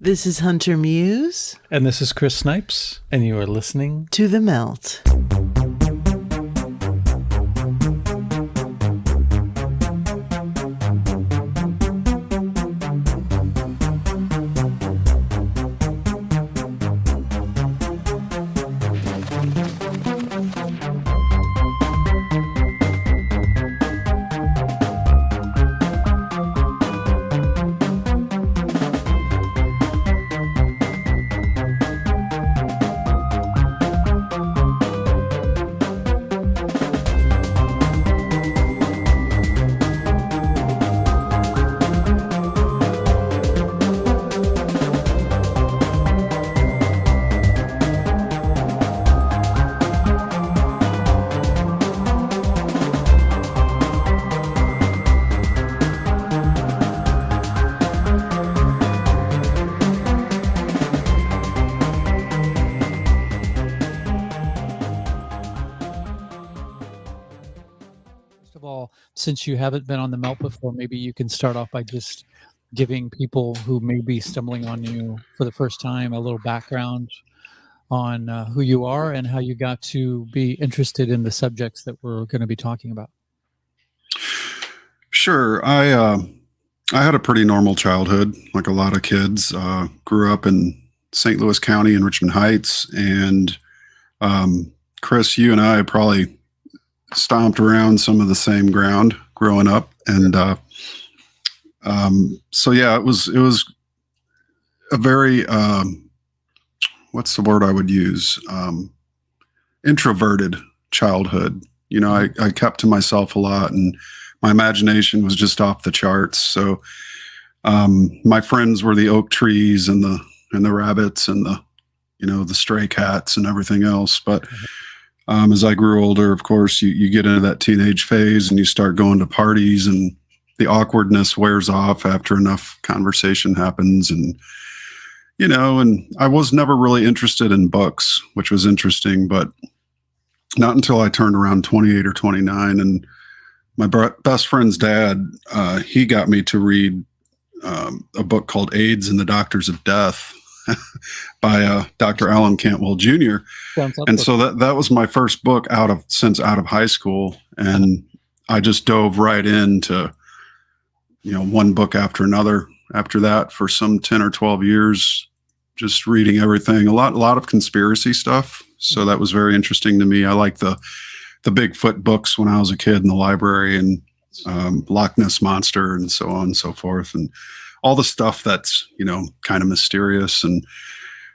This is Hunter Muse. And this is Chris Snipes, and you are listening to The Melt. Since you haven't been on the Melt before, maybe you can start off by just giving people who may be stumbling on you for the first time a little background on who you are and how you got to be interested in the subjects that we're going to be talking about. Sure. I had a pretty normal childhood, like a lot of kids. Grew up in St. Louis County in Richmond Heights. And Chris, you and I probably stomped around some of the same ground growing up. And so, yeah, it was a very, what's the word I would use? Introverted childhood. You know, I kept to myself a lot, and my imagination was just off the charts. So my friends were the oak trees and the rabbits and the stray cats and everything else. But as I grew older, of course, you get into that teenage phase and you start going to parties, and the awkwardness wears off after enough conversation happens. And, and I was never really interested in books, which was interesting, but not until I turned around 28 or 29. And my best friend's dad, he got me to read a book called AIDS and the Doctors of Death by Dr. Alan Cantwell Jr. And so that was my first book out of high school. And I just dove right into, one book after another after that for some 10 or 12 years, just reading everything, a lot of conspiracy stuff. So that was very interesting to me. I liked the Bigfoot books when I was a kid in the library, and Loch Ness Monster and so on and so forth. And all the stuff that's, kind of mysterious. And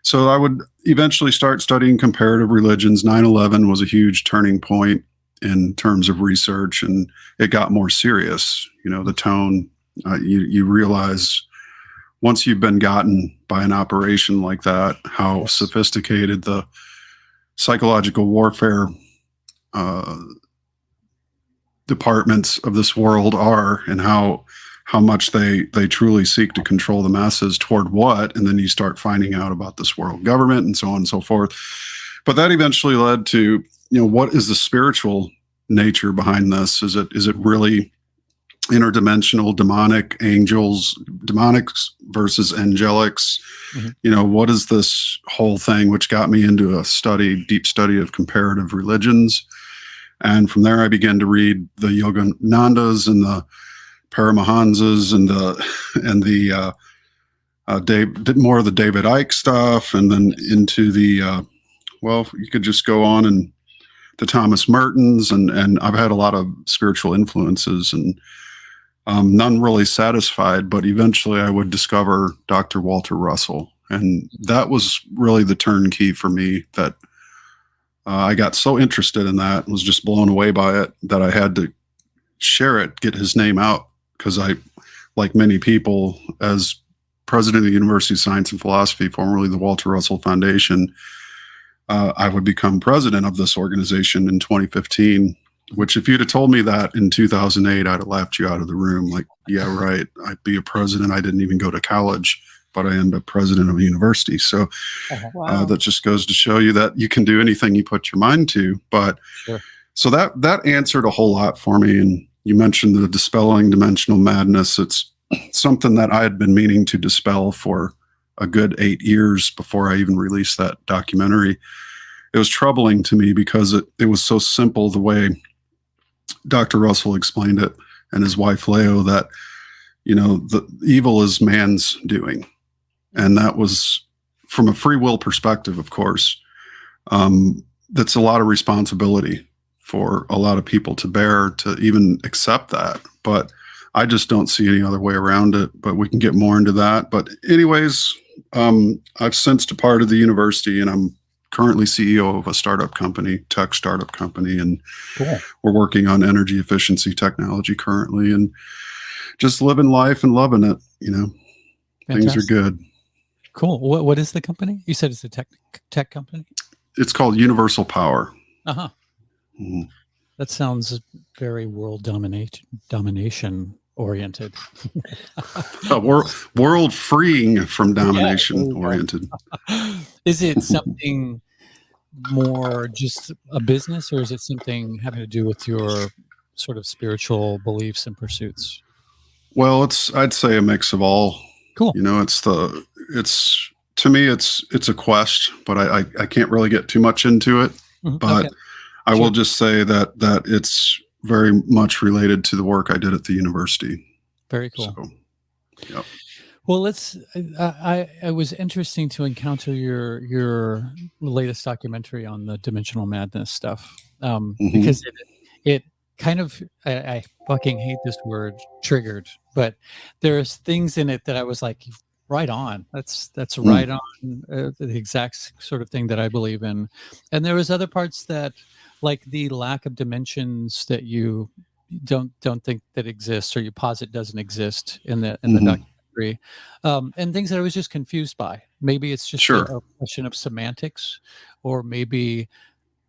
so I would eventually start studying comparative religions. 9/11 was a huge turning point in terms of research, and it got more serious. The tone, you realize once you've been gotten by an operation like that, how sophisticated the psychological warfare departments of this world are, and how much they truly seek to control the masses toward what, and then you start finding out about this world government and so on and so forth. But that eventually led to, what is the spiritual nature behind this? Is it really interdimensional, demonic angels, demonics versus angelics? Mm-hmm. What is this whole thing, which got me into a deep study of comparative religions. And from there, I began to read the Yoganandas and the Paramahansas and did more of the David Icke stuff, and then into the you could just go on, and the Thomas Mertons, and I've had a lot of spiritual influences, and none really satisfied. But eventually, I would discover Dr. Walter Russell, and that was really the turnkey for me. That I got so interested in that, and was just blown away by it, that I had to share it, get his name out. Because I, like many people, as president of the University of Science and Philosophy, formerly the Walter Russell Foundation, I would become president of this organization in 2015, which if you'd have told me that in 2008, I'd have laughed you out of the room. Like, yeah, right, I'd be a president. I didn't even go to college, but I ended up president of a university. So that just goes to show you that you can do anything you put your mind to. But sure. So that answered a whole lot for me. And you mentioned the dispelling dimensional madness. It's something that I had been meaning to dispel for a good 8 years before I even released that documentary. It was troubling to me because it was so simple the way Dr. Russell explained it, and his wife Leo, that, the evil is man's doing. And that was from a free will perspective, of course. That's a lot of responsibility for a lot of people to bear, to even accept that. But I just don't see any other way around it, but we can get more into that. But anyways, I've since departed the university, and I'm currently CEO of a startup company, tech startup company, and Cool. we're working on energy efficiency technology currently, and just living life and loving it. Things are good. Cool. What is the company? You said it's a tech company? It's called Universal Power. Uh-huh. Mm-hmm. That sounds very world domination oriented. World freeing from domination oriented. Is it something more just a business, or is it something having to do with your sort of spiritual beliefs and pursuits? Well, I'd say a mix of all. Cool. To me, it's a quest, but I can't really get too much into it. Mhm. But Okay. I will just say that it's very much related to the work I did at the university. Very cool. So, yep. Well, it was interesting to encounter your latest documentary on the dimensional madness stuff, because it kind of, I fucking hate this word, triggered, but there's things in it that I was like, right on. That's right on, the exact sort of thing that I believe in. And there was other parts that, like the lack of dimensions that you don't think that exists, or you posit doesn't exist in the documentary, and things that I was just confused by. Maybe it's just a question of semantics, or maybe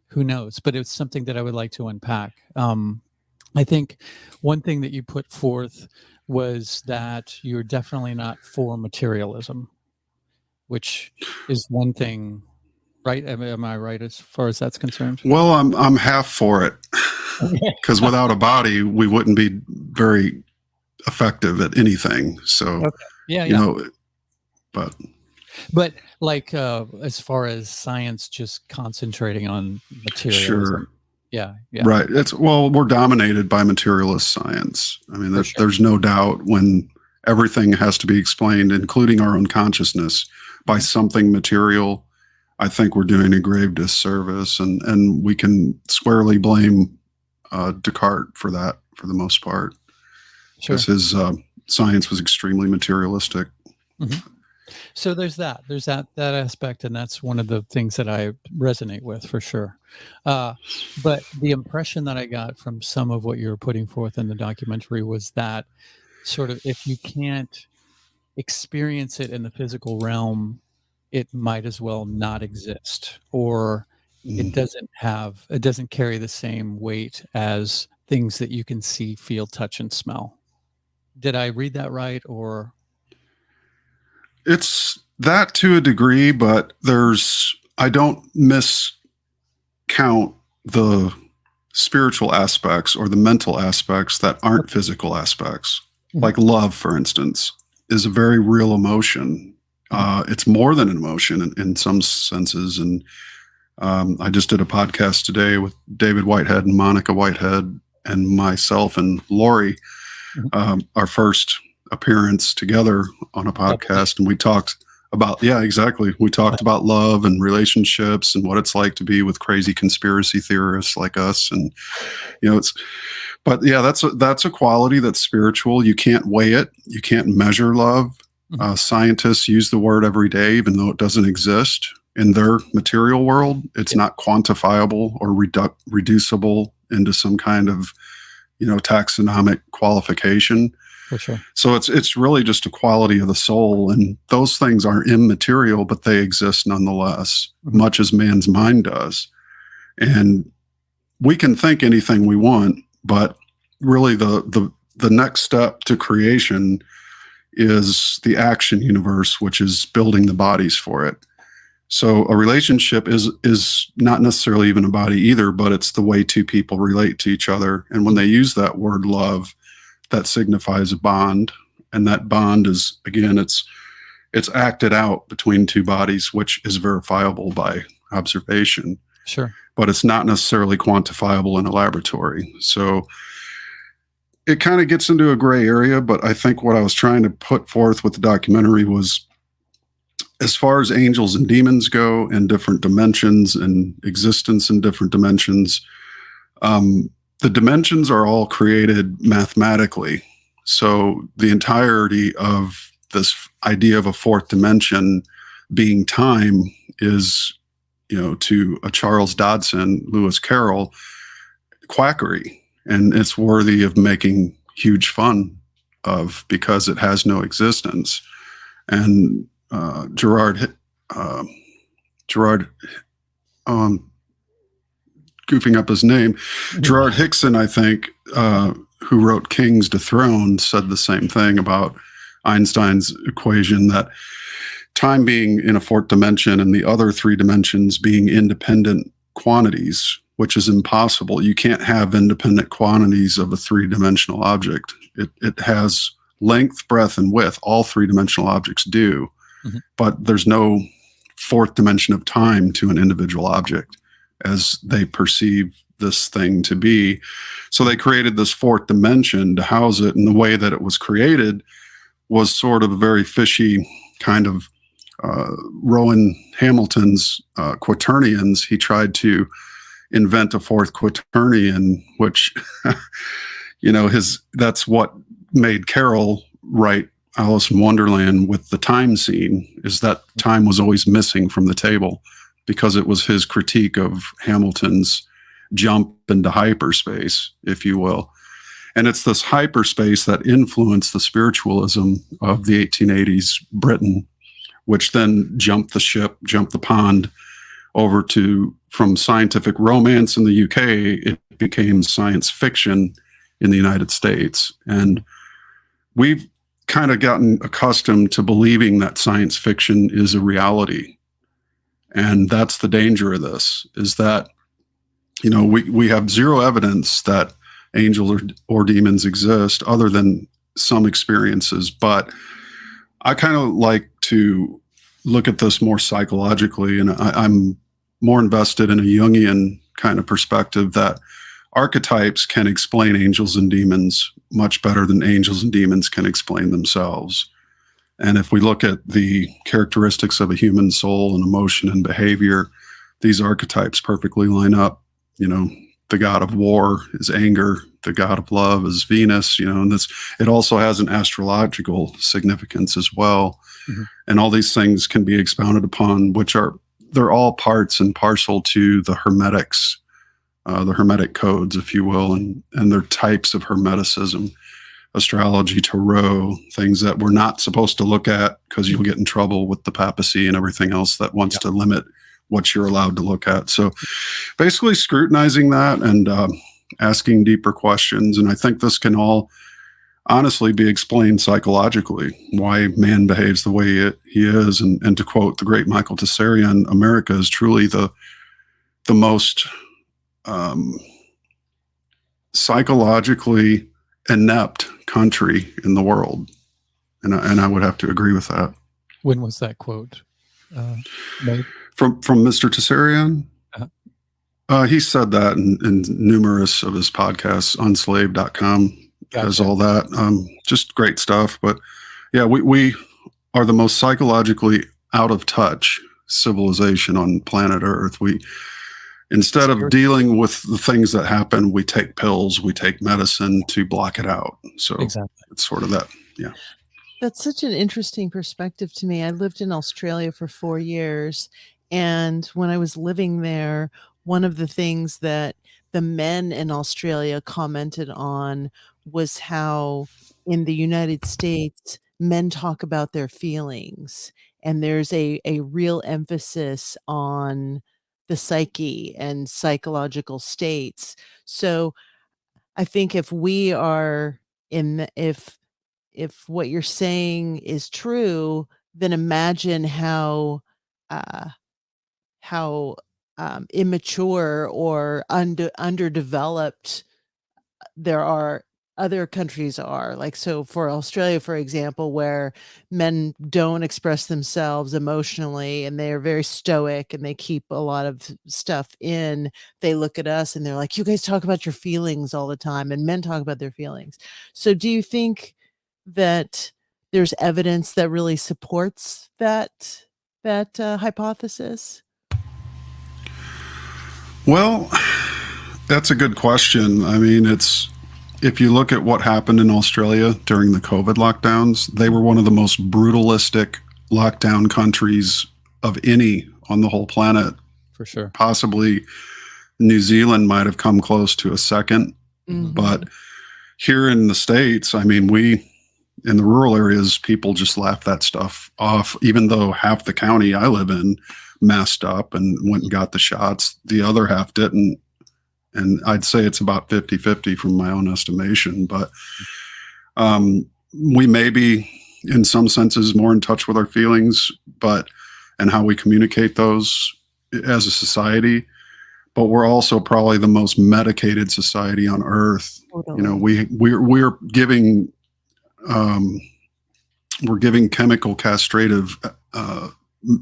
who knows, but it's something that I would like to unpack. I think one thing that you put forth was that you're definitely not for materialism, which is one thing, right? Am I right as far as that's concerned? Well, I'm half for it, because without a body, we wouldn't be very effective at anything. So, but like, as far as science just concentrating on materialism. Sure. Yeah. Right. We're dominated by materialist science. I mean, there's no doubt. When everything has to be explained, including our own consciousness, by something material, I think we're doing a grave disservice, and we can squarely blame Descartes for that, for the most part, because his science was extremely materialistic. Mm-hmm. So there's that aspect, and that's one of the things that I resonate with for sure. But the impression that I got from some of what you were putting forth in the documentary was that sort of, if you can't experience it in the physical realm, it might as well not exist, or it doesn't carry the same weight as things that you can see, feel, touch, and smell. Did I read that right? Or it's that to a degree, but I don't miscount the spiritual aspects or the mental aspects that aren't physical aspects. Like love, for instance, is a very real emotion. It's more than an emotion in some senses. And I just did a podcast today with David Whitehead and Monica Whitehead and myself and Lori, our first appearance together on a podcast, and we talked about we talked about love and relationships and what it's like to be with crazy conspiracy theorists like us. And that's a quality that's spiritual. You can't weigh it, you can't measure love. Scientists use the word every day, even though it doesn't exist in their material world. It's not quantifiable or reducible into some kind of taxonomic qualification. For sure. So it's really just a quality of the soul, and those things are immaterial, but they exist nonetheless, much as man's mind does. And we can think anything we want, but really the next step to creation is the action universe, which is building the bodies for it. So a relationship is not necessarily even a body either, but it's the way two people relate to each other. And when they use that word love, that signifies a bond, and that bond is, again, it's it's acted out between two bodies, which is verifiable by observation. Sure. But it's not necessarily quantifiable in a laboratory. So it kind of gets into a gray area, but I think what I was trying to put forth with the documentary was, as far as angels and demons go and different dimensions and existence in different dimensions, the dimensions are all created mathematically. So the entirety of this idea of a fourth dimension being time is, to a Charles Dodson, Lewis Carroll, quackery. And it's worthy of making huge fun of, because it has no existence. And Gerard, goofing up his name, Gerard Hickson, I think, who wrote King's Dethroned, said the same thing about Einstein's equation, that time being in a fourth dimension and the other three dimensions being independent quantities, which is impossible. You can't have independent quantities of a three-dimensional object. It has length, breadth, and width. All three-dimensional objects do, but there's no fourth dimension of time to an individual object as they perceive this thing to be. So they created this fourth dimension to house it, and the way that it was created was sort of a very fishy kind of Rowan Hamilton's quaternions. He tried to invent a fourth quaternion, which, that's what made Carroll write Alice in Wonderland with the time scene, is that time was always missing from the table, because it was his critique of Hamilton's jump into hyperspace, if you will. And it's this hyperspace that influenced the spiritualism of the 1880s Britain, which then jumped the pond over to, from scientific romance in the UK, it became science fiction in the United States. And we've kind of gotten accustomed to believing that science fiction is a reality. And that's the danger of this, is that, we have zero evidence that angels or demons exist other than some experiences. But I kind of like to look at this more psychologically, and I'm more invested in a Jungian kind of perspective, that archetypes can explain angels and demons much better than angels and demons can explain themselves. And if we look at the characteristics of a human soul and emotion and behavior, these archetypes perfectly line up. The god of war is anger, the god of love is Venus, and it also has an astrological significance as well. And all these things can be expounded upon, they're all parts and parcel to the Hermetics, the Hermetic codes, if you will, and they're types of Hermeticism. Astrology, tarot, things that we're not supposed to look at because you'll get in trouble with the papacy and everything else that wants to limit what you're allowed to look at. So basically scrutinizing that and asking deeper questions. And I think this can all honestly be explained psychologically, why man behaves the way he is. And to quote the great Michael Tessarian, America is truly the most psychologically inept country in the world. And I would have to agree with that. When was that quote made? From Mr. Tessarian? He said that in numerous of his podcasts. Unslave.com has all that. Just great stuff. But yeah, we are the most psychologically out of touch civilization on planet Earth. Instead of dealing with the things that happen, we take pills, we take medicine to block it out. So It's sort of that. Yeah. That's such an interesting perspective to me. I lived in Australia for 4 years. And when I was living there, one of the things that the men in Australia commented on was how in the United States, men talk about their feelings. And there's a real emphasis on the psyche and psychological states. So I think if we are if what you're saying is true, then imagine uh, how immature or underdeveloped there are other countries are. Like, so for Australia, for example, where men don't express themselves emotionally and they're very stoic and they keep a lot of stuff in, they look at us and they're like, you guys talk about your feelings all the time, and men talk about their feelings. So do you think that there's evidence that really supports that hypothesis? Well, that's a good question. I mean, if you look at what happened in Australia during the COVID lockdowns, they were one of the most brutalistic lockdown countries of any on the whole planet. For sure. Possibly New Zealand might have come close to a second. But here in the States, I mean, in the rural areas, people just laugh that stuff off, even though half the county I live in messed up and went and got the shots. The other half didn't. And I'd say it's about 50-50 from my own estimation. But we may be, in some senses, more in touch with our feelings, and how we communicate those as a society. But we're also probably the most medicated society on earth. Totally. You know, we're giving chemical castrative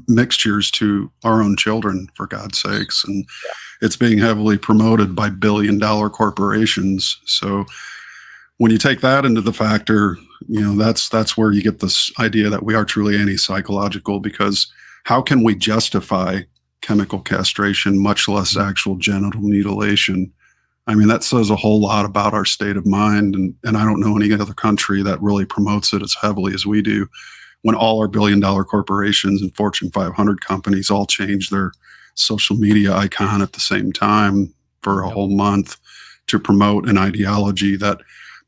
mixtures to our own children, for God's sakes, and it's being heavily promoted by billion-dollar corporations. So when you take that into the factor, you know, that's where you get this idea that we are truly anti-psychological, because how can we justify chemical castration, much less actual genital mutilation? I mean, that says a whole lot about our state of mind, and I don't know any other country that really promotes it as heavily as we do, when all our billion-dollar corporations and Fortune 500 companies all change their social media icon at the same time for a whole month to promote an ideology that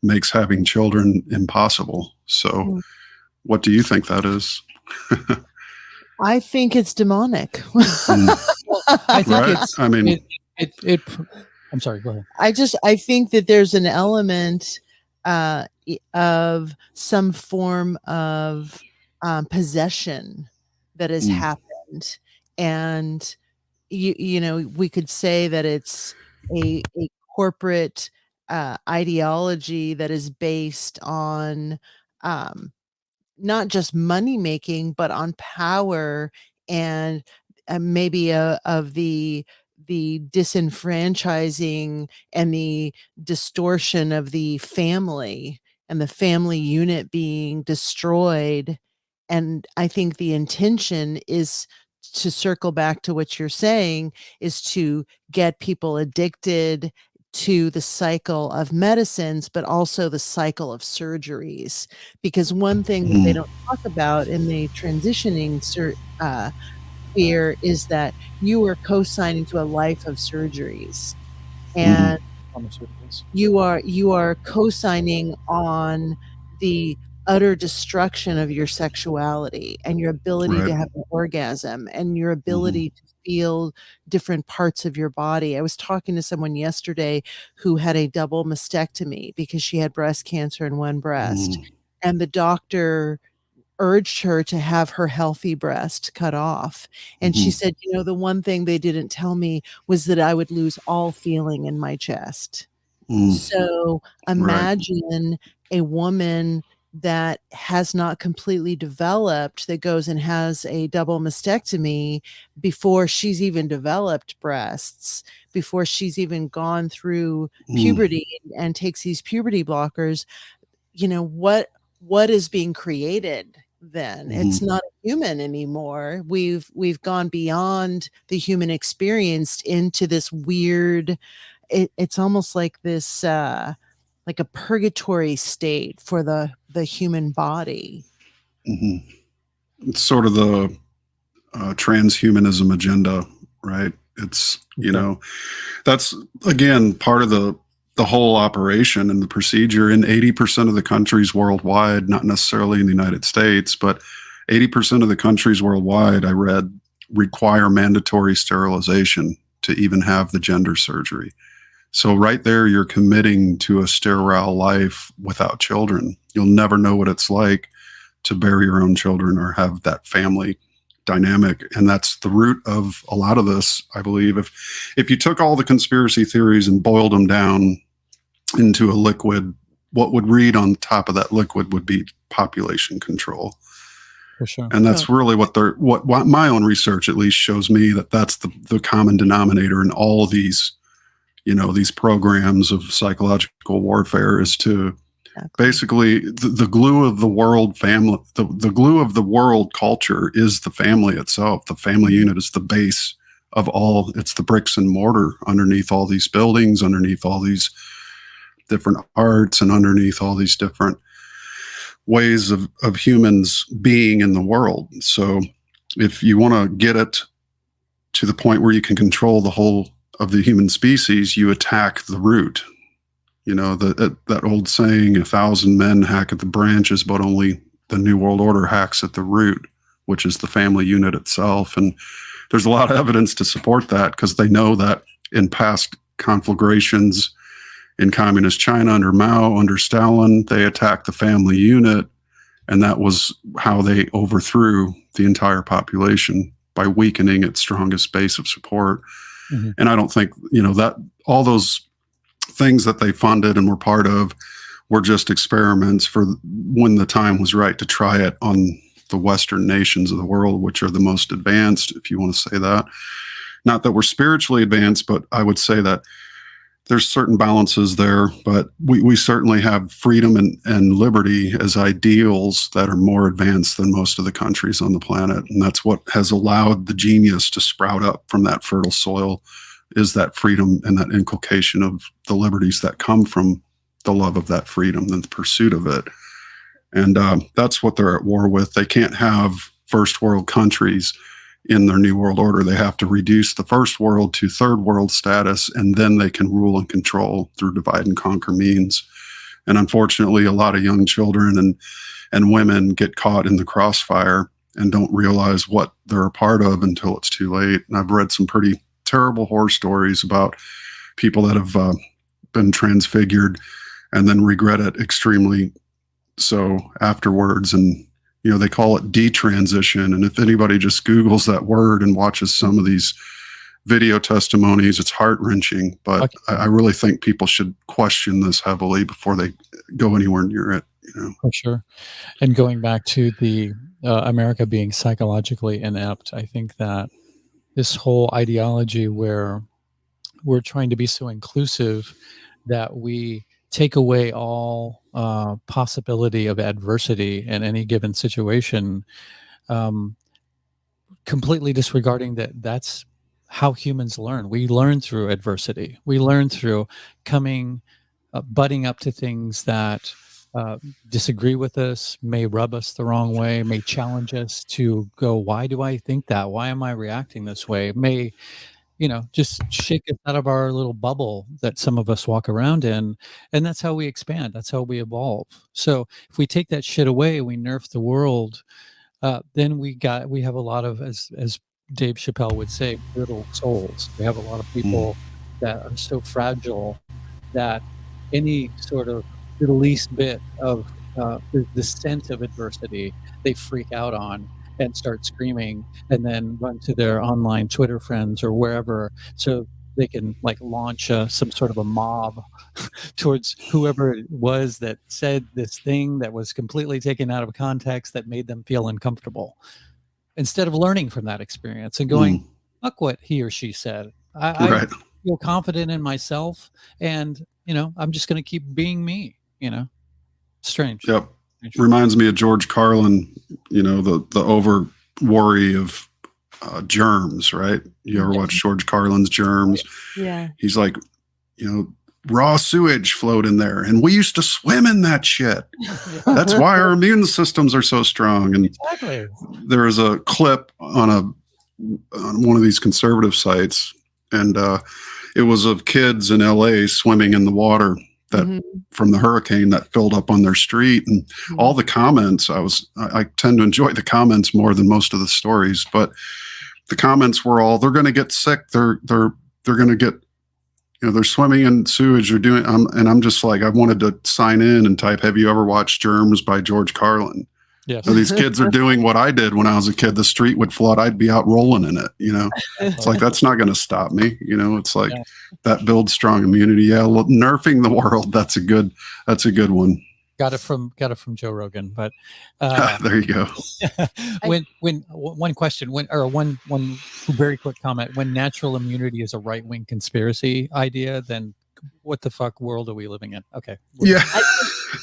makes having children impossible. So what do you think that is? I think it's demonic. I think Right? it's, I mean, I'm sorry, go ahead. I think that there's an element of some form of possession that has happened, and you know, we could say that it's a corporate ideology that is based on not just money making, but on power, and maybe of the disenfranchising and the distortion of the family, and the family unit being destroyed. And I think the intention is, to circle back to what you're saying, is to get people addicted to the cycle of medicines, but also the cycle of surgeries. Because one thing that they don't talk about in the transitioning sphere is that you are co-signing to a life of surgeries, and Pharmaceuticals. you are co-signing on the utter destruction of your sexuality and your ability right. to have an orgasm and your ability to feel different parts of your body. I was talking to someone yesterday who had a double mastectomy because she had breast cancer in one breast, and the doctor urged her to have her healthy breast cut off. And she said, you know, the one thing they didn't tell me was that I would lose all feeling in my chest. So Right. imagine a woman that has not completely developed, that goes and has a double mastectomy before she's even developed breasts, before she's even gone through puberty, and takes these puberty blockers. You know, what is being created then? It's not a human anymore. We've gone beyond the human experience into this weird, it's almost like this like a purgatory state for the human body. It's sort of the transhumanism agenda, right? It's, you know, that's again part of the whole operation and the procedure in 80% of the countries worldwide, not necessarily in the United States, but 80% of the countries worldwide, I read, require mandatory sterilization to even have the gender surgery. So right there, you're committing to a sterile life without children. You'll never know what it's like to bear your own children or have that family dynamic. And that's the root of a lot of this, I believe. If you took all the conspiracy theories and boiled them down into a liquid what would read on top of that liquid would be population control. For sure. And that's really what my own research at least shows me, that that's the common denominator in all of these, these programs of psychological warfare, is to basically the glue of the world family, the glue of the world culture is the family itself. The family unit is the base of all. It's the bricks and mortar underneath all these buildings, underneath all these different arts, and underneath all these different ways of humans being in the world. So if you want to get it to the point where you can control the whole of the human species, you attack the root. That old saying, 1,000 men hack at the branches, but only the New World Order hacks at the root, which is the family unit itself. And there's a lot of evidence to support that, because they know that in past conflagrations in communist China under Mao, under Stalin, they attacked the family unit, and that was how they overthrew the entire population, by weakening its strongest base of support. Mm-hmm. And I don't think, that all those things that they funded and were part of were just experiments for when the time was right to try it on the Western nations of the world, which are the most advanced, if you want to say that. Not that we're spiritually advanced, but I would say that there's certain balances there, but we certainly have freedom and liberty as ideals that are more advanced than most of the countries on the planet. And that's what has allowed the genius to sprout up from that fertile soil, is that freedom and that inculcation of the liberties that come from the love of that freedom and the pursuit of it. And that's what they're at war with. They can't have first world countries in their New World Order. They have to reduce the first world to third world status, and then they can rule and control through divide and conquer means. And unfortunately, a lot of young children and women get caught in the crossfire and don't realize what they're a part of until it's too late. And I've read some pretty terrible horror stories about people that have been transfigured and then regret it extremely so afterwards. And they call it detransition. And if anybody just Googles that word and watches some of these video testimonies, it's heart-wrenching. But okay. I really think people should question this heavily before they go anywhere near it. For sure. And going back to the America being psychologically inept, I think that this whole ideology where we're trying to be so inclusive that we take away all possibility of adversity in any given situation, completely disregarding that's how humans learn. We learn through adversity. We learn through butting up to things that disagree with us, may rub us the wrong way, may challenge us to go, why do I think that? Why am I reacting this way? May just shake us out of our little bubble that some of us walk around in. And that's how we expand. That's how we evolve. So if we take that shit away, we nerf the world, then we have a lot of, as Dave Chappelle would say, brittle souls. We have a lot of people that are so fragile that any sort of the least bit of the sense of adversity, they freak out on and start screaming, and then run to their online Twitter friends or wherever, so they can launch some sort of a mob towards whoever it was that said this thing that was completely taken out of context that made them feel uncomfortable, instead of learning from that experience and going, fuck what he or she said. I feel confident in myself, and I'm just going to keep being me. Strange. Yep. Reminds me of George Carlin, the over worry of germs, right? You ever watch George Carlin's Germs? Yeah. He's like, raw sewage flowed in there, and we used to swim in that shit. That's why our immune systems are so strong. And exactly. There was a clip on one of these conservative sites, and it was of kids in LA swimming in the water that from the hurricane that filled up on their street, and all the comments. I tend to enjoy the comments more than most of the stories, but the comments were all, they're going to get sick. They're going to get, they're swimming in sewage. They're and I'm just like, I wanted to sign in and type, have you ever watched Germs by George Carlin? Yes. So these kids are doing what I did when I was a kid. The street would flood. I'd be out rolling in it. It's like, that's not going to stop me. It's like Yeah. that builds strong immunity. Yeah. Nerfing the world. That's a good one. Got it from Joe Rogan, but There you go. when one question, one very quick comment, when natural immunity is a right-wing conspiracy idea, then what the fuck world are we living in? Okay. Yeah.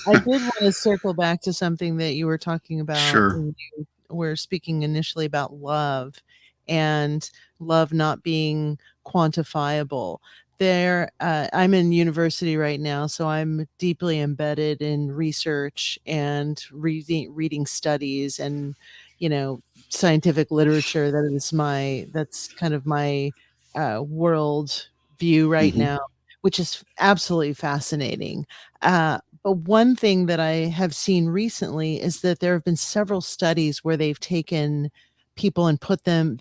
I did want to circle back to something that you were talking about. Sure. When you were speaking initially about love and love not being quantifiable. I'm in university right now, so I'm deeply embedded in research and reading studies and scientific literature. That's kind of my world view right now, which is absolutely fascinating. But one thing that I have seen recently is that there have been several studies where they've taken people and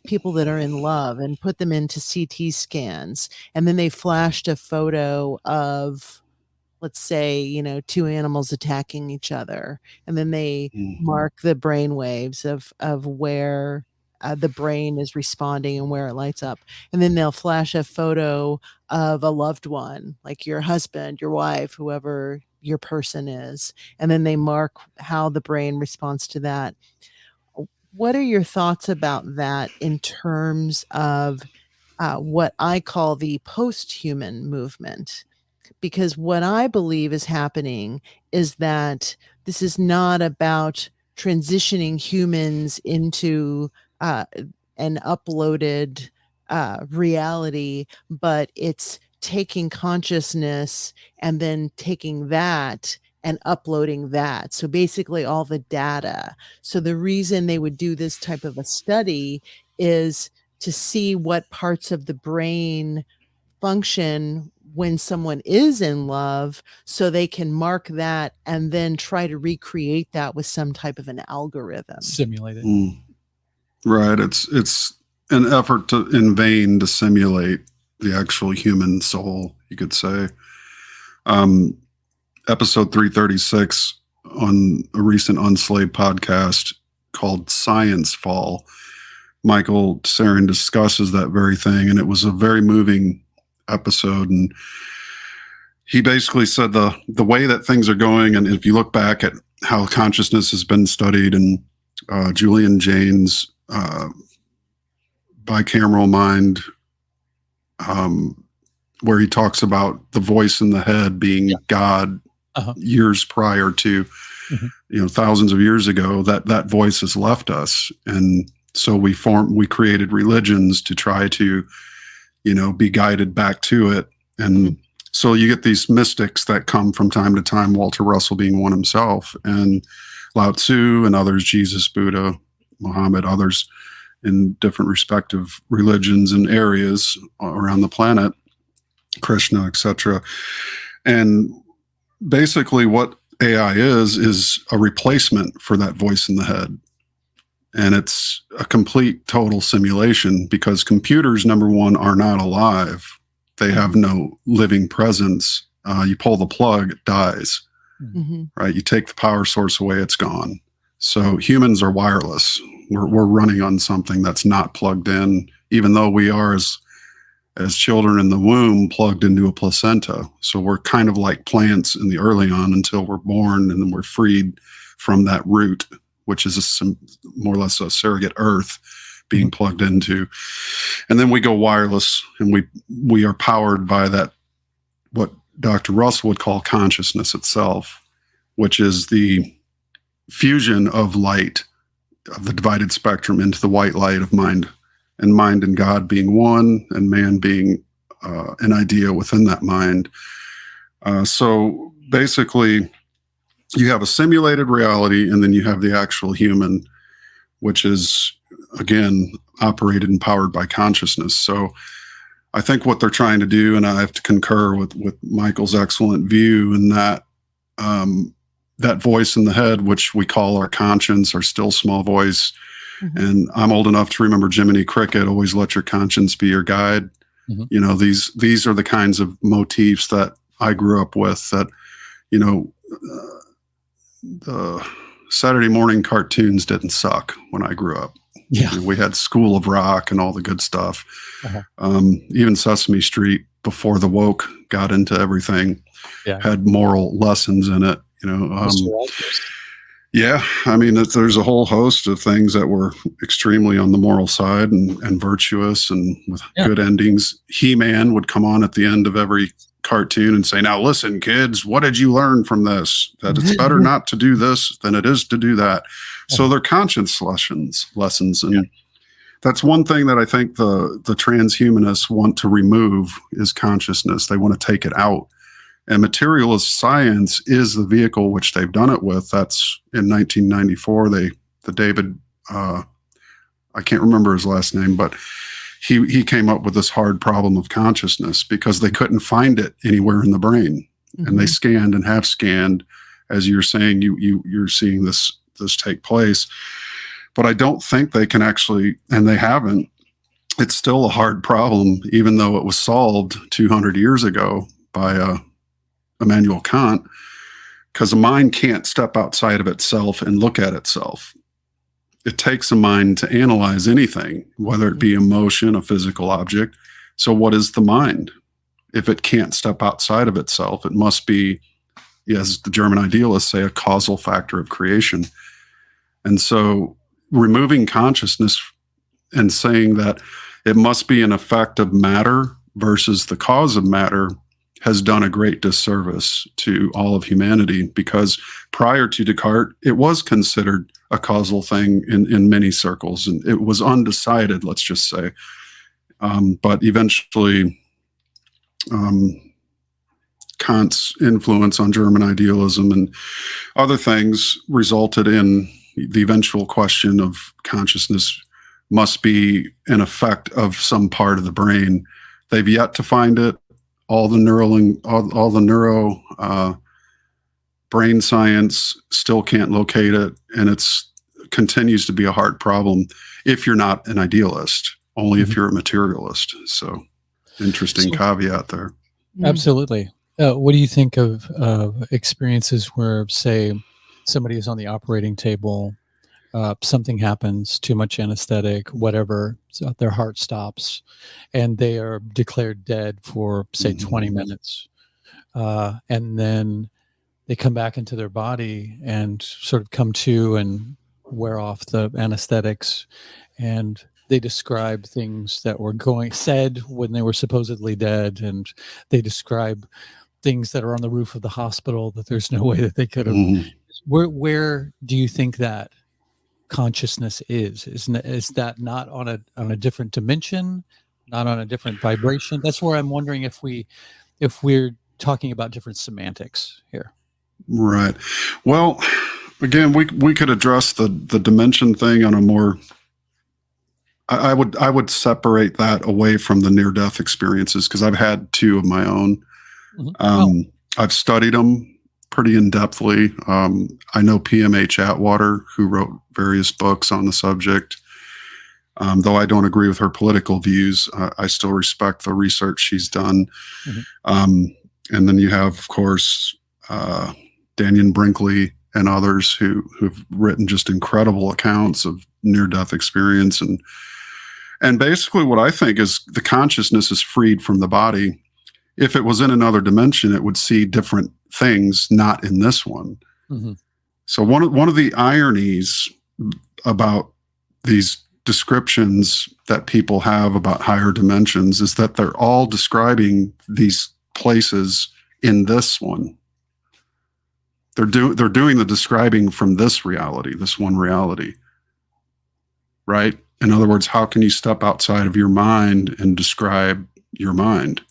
people that are in love and put them into CT scans, and then they flashed a photo of, let's say, two animals attacking each other, and then they mark the brain waves of where the brain is responding and where it lights up, and then they'll flash a photo of a loved one, like your husband, your wife, whoever your person is, and then they mark how the brain responds to that. What are your thoughts about that in terms of what I call the post-human movement? Because what I believe is happening is that this is not about transitioning humans into an uploaded reality, but it's taking consciousness and then taking that and uploading that. So basically all the data. So the reason they would do this type of a study is to see what parts of the brain function when someone is in love, so they can mark that and then try to recreate that with some type of an algorithm. Simulate it. Right. It's an effort in vain to simulate the actual human soul, you could say. Episode 336 on a recent Unslaved podcast called Science Fall, Michael Sarin discusses that very thing, and it was a very moving episode. And he basically said the way that things are going, and if you look back at how consciousness has been studied, and Julian Jaynes' bicameral mind, where he talks about the voice in the head being God years prior to, thousands of years ago, that voice has left us. And so we created religions to try to, be guided back to it. And so you get these mystics that come from time to time, Walter Russell being one himself, and Lao Tzu and others, Jesus, Buddha, Muhammad, others in different respective religions and areas around the planet, Krishna, etc. And basically what AI is a replacement for that voice in the head. And it's a complete, total simulation, because computers, number one, are not alive. They have no living presence. You pull the plug, it dies, right? You take the power source away, it's gone. So humans are wireless. We're running on something that's not plugged in, even though we are, as children in the womb, plugged into a placenta. So we're kind of like plants in the early on until we're born, and then we're freed from that root, which is more or less a surrogate earth being plugged into. And then we go wireless, and we are powered by that, what Dr. Russell would call consciousness itself, which is the fusion of light, of the divided spectrum, into the white light of mind and God being one, and man being an idea within that mind. So basically, you have a simulated reality, and then you have the actual human, which is, again, operated and powered by consciousness. So I think what they're trying to do, and I have to concur with Michael's excellent view, in that that voice in the head, which we call our conscience, our still small voice. And I'm old enough to remember Jiminy Cricket, always let your conscience be your guide. These are the kinds of motifs that I grew up with, that, the Saturday morning cartoons didn't suck when I grew up. Yeah. You know, we had School of Rock and all the good stuff. Uh-huh. Even Sesame Street, before the woke got into everything, Yeah. had moral lessons in it. You know, Mr. Rogers. yeah, I mean, there's a whole host of things that were extremely on the moral side and virtuous and with good endings. He-Man would come on at the end of every cartoon and say, now listen, kids, what did you learn from this? That it's better not to do this than it is to do that. So they're conscience lessons. And that's one thing that I think the transhumanists want to remove is consciousness. They want to take it out. And materialist science is the vehicle which they've done it with. That's in 1994. The David, I can't remember his last name, but he came up with this hard problem of consciousness because they couldn't find it anywhere in the brain. Mm-hmm. And they scanned and have scanned, as you're saying, you're seeing this take place. But I don't think they can actually, and they haven't. It's still a hard problem, even though it was solved 200 years ago by Immanuel Kant, because a mind can't step outside of itself and look at itself. It takes a mind to analyze anything, whether it be emotion, a physical object. So what is the mind? If it can't step outside of itself, it must be, as the German idealists say, a causal factor of creation. And so removing consciousness and saying that it must be an effect of matter versus the cause of matter has done a great disservice to all of humanity, because prior to Descartes, it was considered a causal thing in many circles, and it was undecided, let's just say. But eventually, Kant's influence on German idealism and other things resulted in the eventual question of consciousness must be an effect of some part of the brain. They've yet to find it. All the neuro brain science still can't locate it, and it's continues to be a hard problem if you're not an idealist, only if you're a materialist. So interesting caveat there. Absolutely. What do you think of experiences where, say, somebody is on the operating table, something happens, too much anesthetic, whatever, so their heart stops, and they are declared dead for, say, 20 minutes. And then they come back into their body and sort of come to and wear off the anesthetics, and they describe things that were said when they were supposedly dead, and they describe things that are on the roof of the hospital that there's no way that they could have. Where do you think that consciousness is that not on a different dimension, not on a different vibration? That's where I'm wondering if we're talking about different semantics here. Right. Well, again, we could address the dimension thing on a more, I would separate that away from the near-death experiences, because I've had two of my own. I've studied them pretty in-depthly. I know PMH Atwater, who wrote various books on the subject. Though I don't agree with her political views, I still respect the research she's done. And then you have, of course, Daniel Brinkley and others who've written just incredible accounts of near-death experience. And basically what I think is the consciousness is freed from the body. If it was in another dimension, it would see different things, not in this one. So one of the ironies about these descriptions that people have about higher dimensions is that they're all describing these places in this one. They're doing the describing from this reality, this one reality, right? In other words, how can you step outside of your mind and describe your mind?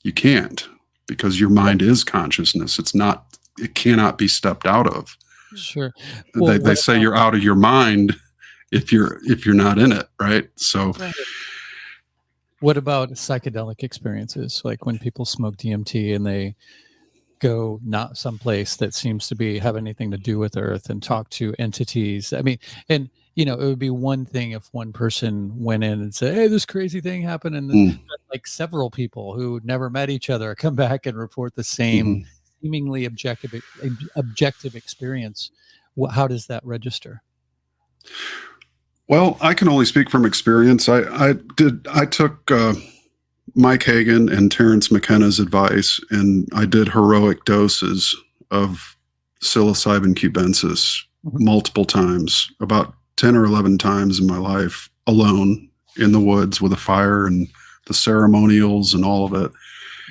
You can't, because your mind is consciousness. It cannot be stepped out of. Sure. Well, they say you're out of your mind if you're not in it, right? So what about psychedelic experiences, like when people smoke DMT and they go not someplace that seems to have anything to do with Earth and talk to entities? I mean, and it would be one thing if one person went in and said, hey, this crazy thing happened, and then like several people who never met each other come back and report the same seemingly objective experience. How does that register? Well, I can only speak from experience. I took Mike Hagan and Terence McKenna's advice, and I did heroic doses of psilocybin cubensis multiple times, about 10 or 11 times in my life, alone in the woods with a fire and the ceremonials and all of it.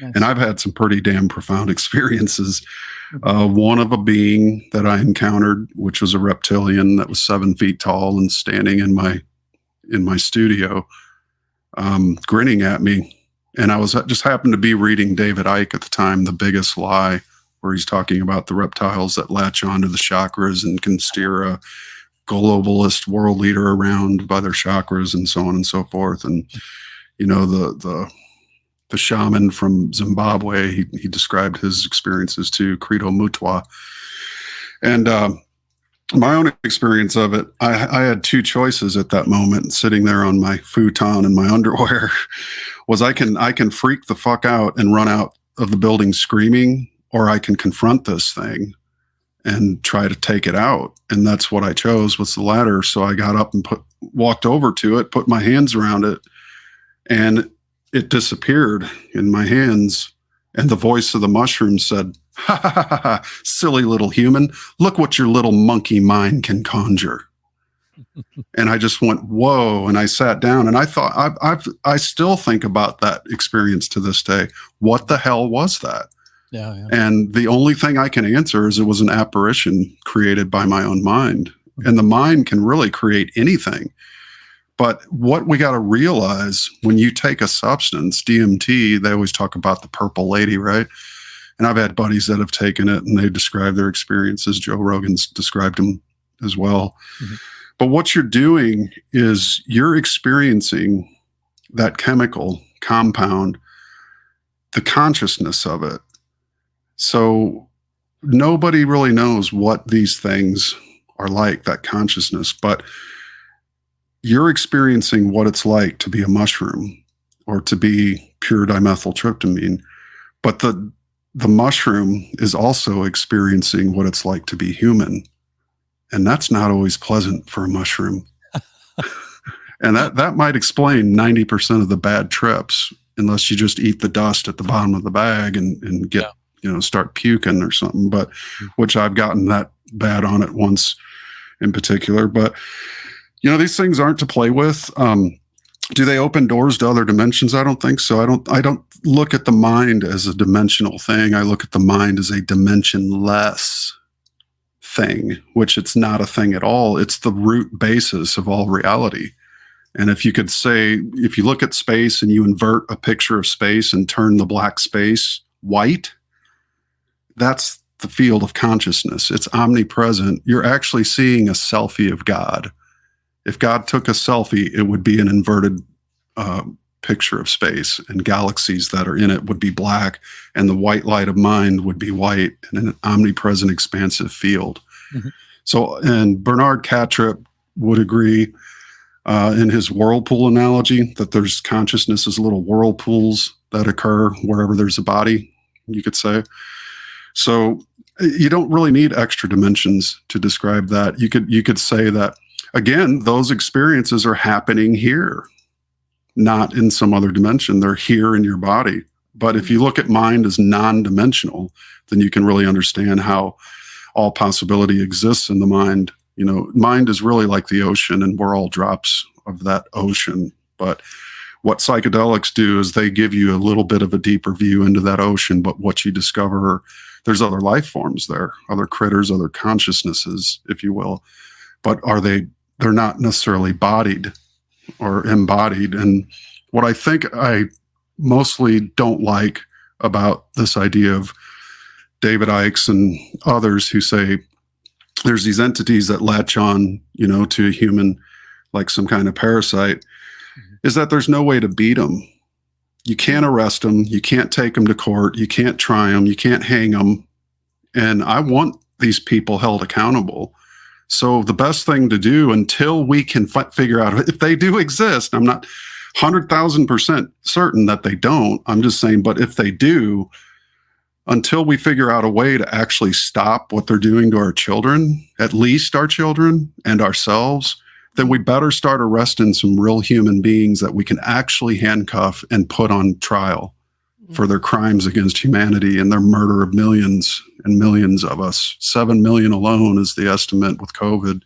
Nice. And I've had some pretty damn profound experiences. One of a being that I encountered, which was a reptilian that was 7 feet tall and standing in my studio, grinning at me. And I was just happened to be reading David Icke at the time, The Biggest Lie, where he's talking about the reptiles that latch onto the chakras and can steer a globalist world leader around by their chakras and so on and so forth. And, you know, the shaman from Zimbabwe, he described his experiences to Credo Mutwa. And my own experience of it, I had two choices at that moment, sitting there on my futon in my underwear, was I can freak the fuck out and run out of the building screaming, or I can confront this thing and try to take it out. And that's what I chose, was the latter. So I got up and walked over to it, put my hands around it, and it disappeared in my hands. And the voice of the mushroom said, "Ha ha ha ha, silly little human, look what your little monkey mind can conjure." And I just went, whoa. And I sat down and I thought, I still think about that experience to this day. What the hell was that? Yeah. And the only thing I can answer is it was an apparition created by my own mind. And the mind can really create anything. But what we got to realize, when you take a substance, DMT, they always talk about the purple lady, right? And I've had buddies that have taken it and they describe their experiences. Joe Rogan's described them as well. Mm-hmm. But what you're doing is you're experiencing that chemical compound, the consciousness of it. So nobody really knows what these things are like, that consciousness, but you're experiencing what it's like to be a mushroom or to be pure dimethyltryptamine. But the mushroom is also experiencing what it's like to be human. And that's not always pleasant for a mushroom. And that might explain 90% of the bad trips, unless you just eat the dust at the bottom of the bag and get, start puking or something. But which I've gotten that bad on it once in particular. But, these things aren't to play with. Do they open doors to other dimensions? I don't think so. I don't look at the mind as a dimensional thing. I look at the mind as a dimensionless thing, which it's not a thing at all. It's the root basis of all reality. And if you could say, if you look at space and you invert a picture of space and turn the black space white, that's the field of consciousness. It's omnipresent. You're actually seeing a selfie of God. If God took a selfie, it would be an inverted picture of space, and galaxies that are in it would be black, and the white light of mind would be white, and an omnipresent expansive field. Mm-hmm. So, and Bernard Catrip would agree in his whirlpool analogy that there's consciousness as little whirlpools that occur wherever there's a body, you could say. So you don't really need extra dimensions to describe that. You could say that, again, those experiences are happening here, not in some other dimension. They're here in your body. But if you look at mind as non-dimensional, then you can really understand how all possibility exists in the mind. Mind is really like the ocean, and we're all drops of that ocean. But what psychedelics do is they give you a little bit of a deeper view into that ocean. But what you discover, there's other life forms there, other critters, other consciousnesses, if you will. But they're not necessarily bodied or embodied. And what I think I mostly don't like about this idea of David Icke and others who say there's these entities that latch on, to a human like some kind of parasite, is that there's no way to beat them. You can't arrest them. You can't take them to court. You can't try them. You can't hang them. And I want these people held accountable. So the best thing to do until we can figure out if they do exist, I'm not 100,000% certain that they don't. I'm just saying, but if they do, until we figure out a way to actually stop what they're doing to our children, at least our children and ourselves, then we better start arresting some real human beings that we can actually handcuff and put on trial for their crimes against humanity and their murder of millions and millions of us. 7 million alone is the estimate with COVID.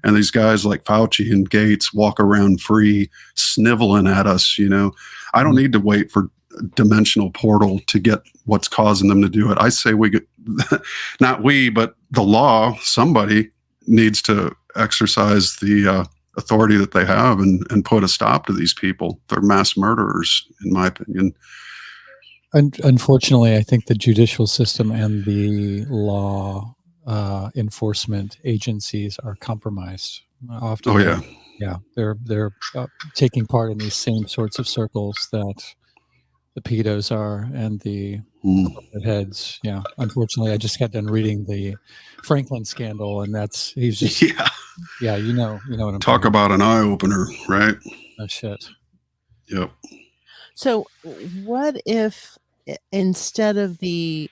And these guys like Fauci and Gates walk around free, sniveling at us. I don't need to wait for a dimensional portal to get what's causing them to do it. I say we get, not we, but the law, somebody needs to exercise the authority that they have and put a stop to these people. They're mass murderers, in my opinion. Unfortunately, I think the judicial system and the law enforcement agencies are compromised. Often, oh yeah, they're taking part in these same sorts of circles that the pedos are and the heads. Yeah, unfortunately, I just got done reading the Franklin scandal, and he's just you know what I'm talk about an eye opener, right? Oh shit. Yep. So, what if instead of the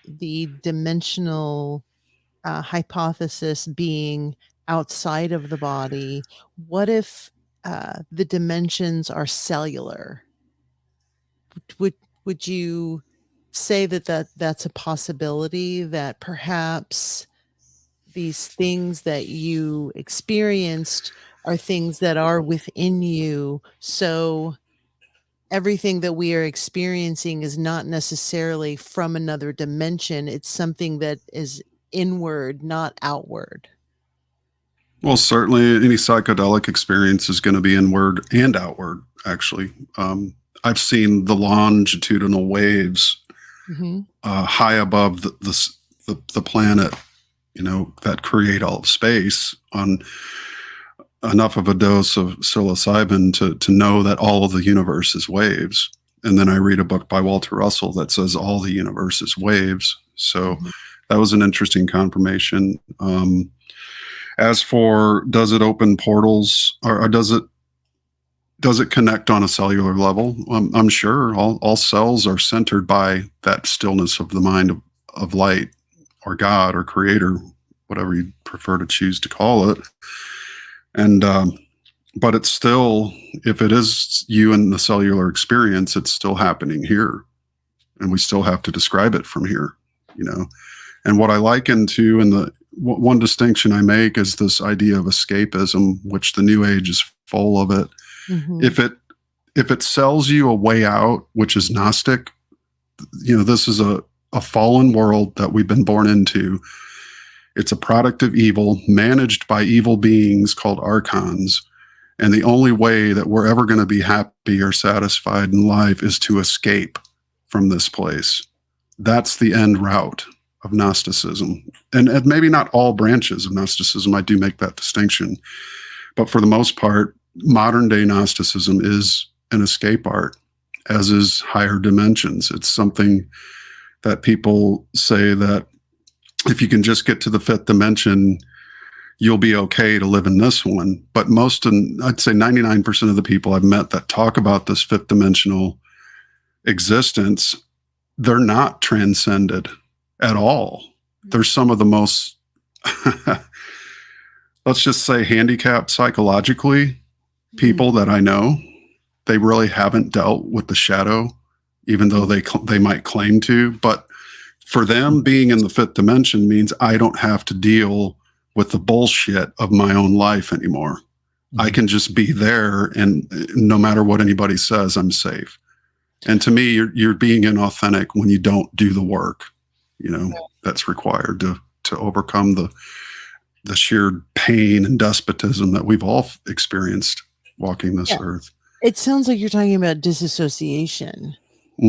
dimensional hypothesis being outside of the body, what if the dimensions are cellular? Would you say that's a possibility, that perhaps these things that you experienced are things that are within you? So everything that we are experiencing is not necessarily from another dimension. It's something that is inward, not outward. Well, certainly any psychedelic experience is going to be inward and outward, actually. I've seen the longitudinal waves high above the planet, that create all of space, on enough of a dose of psilocybin to know that all of the universe is waves. And then I read a book by Walter Russell that says all the universe is waves. So that was an interesting confirmation. As for, does it open portals, or does it connect on a cellular level? I'm sure all cells are centered by that stillness of the mind of light, or God, or creator, whatever you prefer to choose to call it. And but it's still, if it is you and the cellular experience, it's still happening here, and we still have to describe it from here. And what I liken to, and the one distinction I make, is this idea of escapism, which the New Age is full of it. If it sells you a way out, which is Gnostic, this is a fallen world that we've been born into. It's a product of evil, managed by evil beings called archons. And the only way that we're ever going to be happy or satisfied in life is to escape from this place. That's the end route of Gnosticism. And maybe not all branches of Gnosticism, I do make that distinction. But for the most part, modern day Gnosticism is an escape art, as is higher dimensions. It's something that people say that if you can just get to the fifth dimension, you'll be okay to live in this one. But I'd say 99% of the people I've met that talk about this fifth dimensional existence, they're not transcended at all. They're some of the most, let's just say, handicapped psychologically people that I know. They really haven't dealt with the shadow, even though they might claim to. But for them, being in the fifth dimension means I don't have to deal with the bullshit of my own life anymore. I can just be there, and no matter what anybody says, I'm safe. And to me, you're being inauthentic when you don't do the work, that's required to overcome the sheer pain and despotism that we've all experienced walking this earth. It sounds like you're talking about disassociation.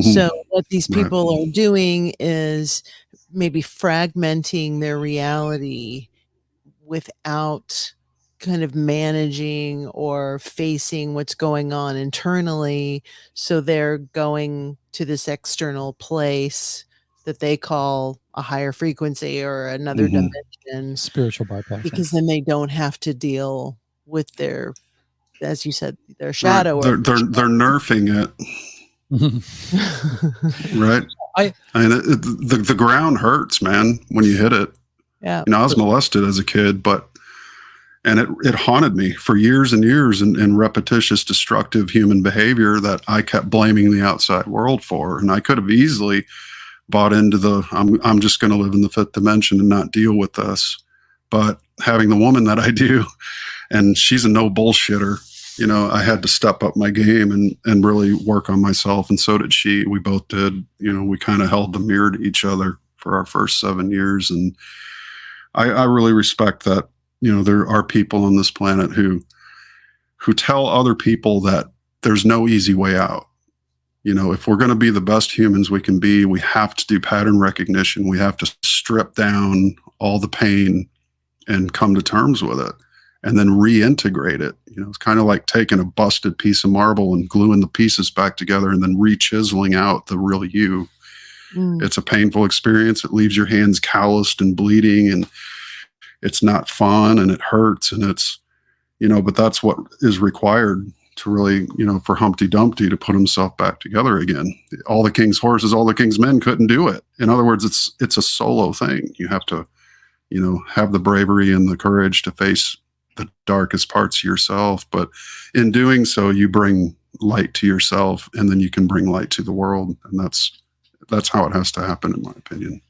So what these people are doing is maybe fragmenting their reality without kind of managing or facing what's going on internally. So they're going to this external place that they call a higher frequency or another dimension. Spiritual bypassing. Because then they don't have to deal with their, as you said, their shadow. Right. They're nerfing it. Right. I mean, the ground hurts, man, when you hit it. Yeah. I was molested as a kid, and it haunted me for years and years in repetitious destructive human behavior that I kept blaming the outside world for. And I could have easily bought into I'm just going to live in the fifth dimension and not deal with this. But having the woman that I do, and she's a no bullshitter, I had to step up my game and really work on myself. And so did she. We both did. We kind of held the mirror to each other for our first 7 years. And I really respect that. There are people on this planet who tell other people that there's no easy way out. If we're going to be the best humans we can be, we have to do pattern recognition. We have to strip down all the pain and come to terms with it and then reintegrate it. It's kind of like taking a busted piece of marble and gluing the pieces back together and then re-chiseling out the real you. It's a painful experience. It leaves your hands calloused and bleeding, and it's not fun, and it hurts, and it's, but that's what is required to really, for Humpty Dumpty to put himself back together again. All the king's horses, all the king's men couldn't do it. In other words, it's a solo thing. You have to, have the bravery and the courage to face the darkest parts of yourself. But in doing so, you bring light to yourself, and then you can bring light to the world. And that's how it has to happen, in my opinion.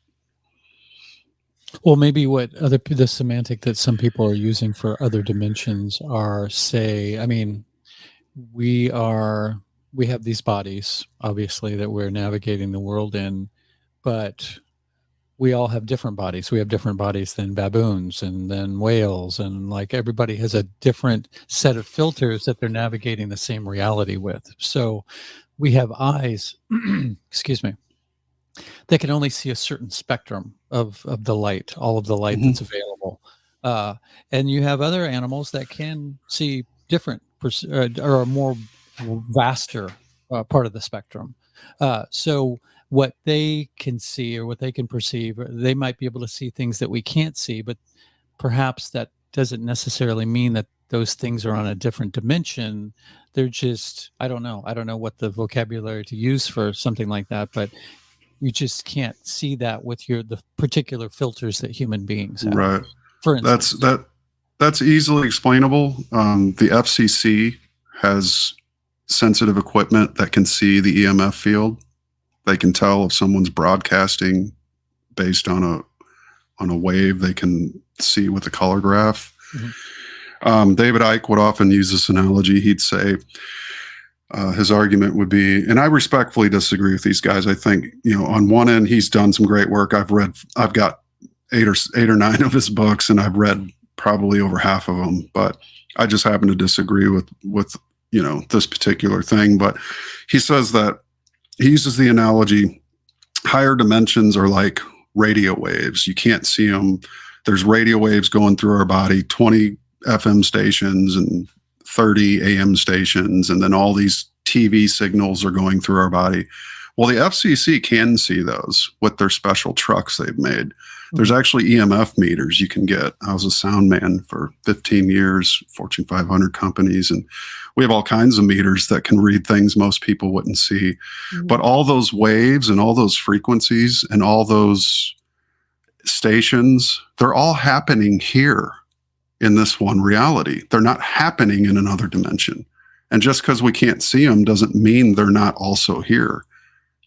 Well, maybe the semantic that some people are using for other dimensions are, we have these bodies, obviously, that we're navigating the world in, but we all have different bodies. We have different bodies than baboons and then whales, and like everybody has a different set of filters that they're navigating the same reality with. So we have eyes, excuse me, they can only see a certain spectrum of the light, all of the light that's available. And you have other animals that can see different or a more vaster part of the spectrum. So what they can see or what they can perceive, they might be able to see things that we can't see, but perhaps that doesn't necessarily mean that those things are on a different dimension. They're just, I don't know what the vocabulary to use for something like that, but you just can't see that with the particular filters that human beings have. Right. For instance, that's easily explainable. The FCC has sensitive equipment that can see the EMF field. They can tell if someone's broadcasting based on a wave. They can see with a color graph. David Icke would often use this analogy. He'd say, his argument would be, and I respectfully disagree with these guys. I think, on one end, he's done some great work. I've got eight or nine of his books, and I've read probably over half of them, but I just happen to disagree with this particular thing. But he says that he uses the analogy, higher dimensions are like radio waves. You can't see them. There's radio waves going through our body, 20 FM stations and 30 AM stations, and then all these TV signals are going through our body. Well, the FCC can see those with their special trucks they've made. There's actually EMF meters you can get. I was a sound man for 15 years, Fortune 500 companies, and we have all kinds of meters that can read things most people wouldn't see. But all those waves and all those frequencies and all those stations, they're all happening here in this one reality. They're not happening in another dimension. And just because we can't see them doesn't mean they're not also here.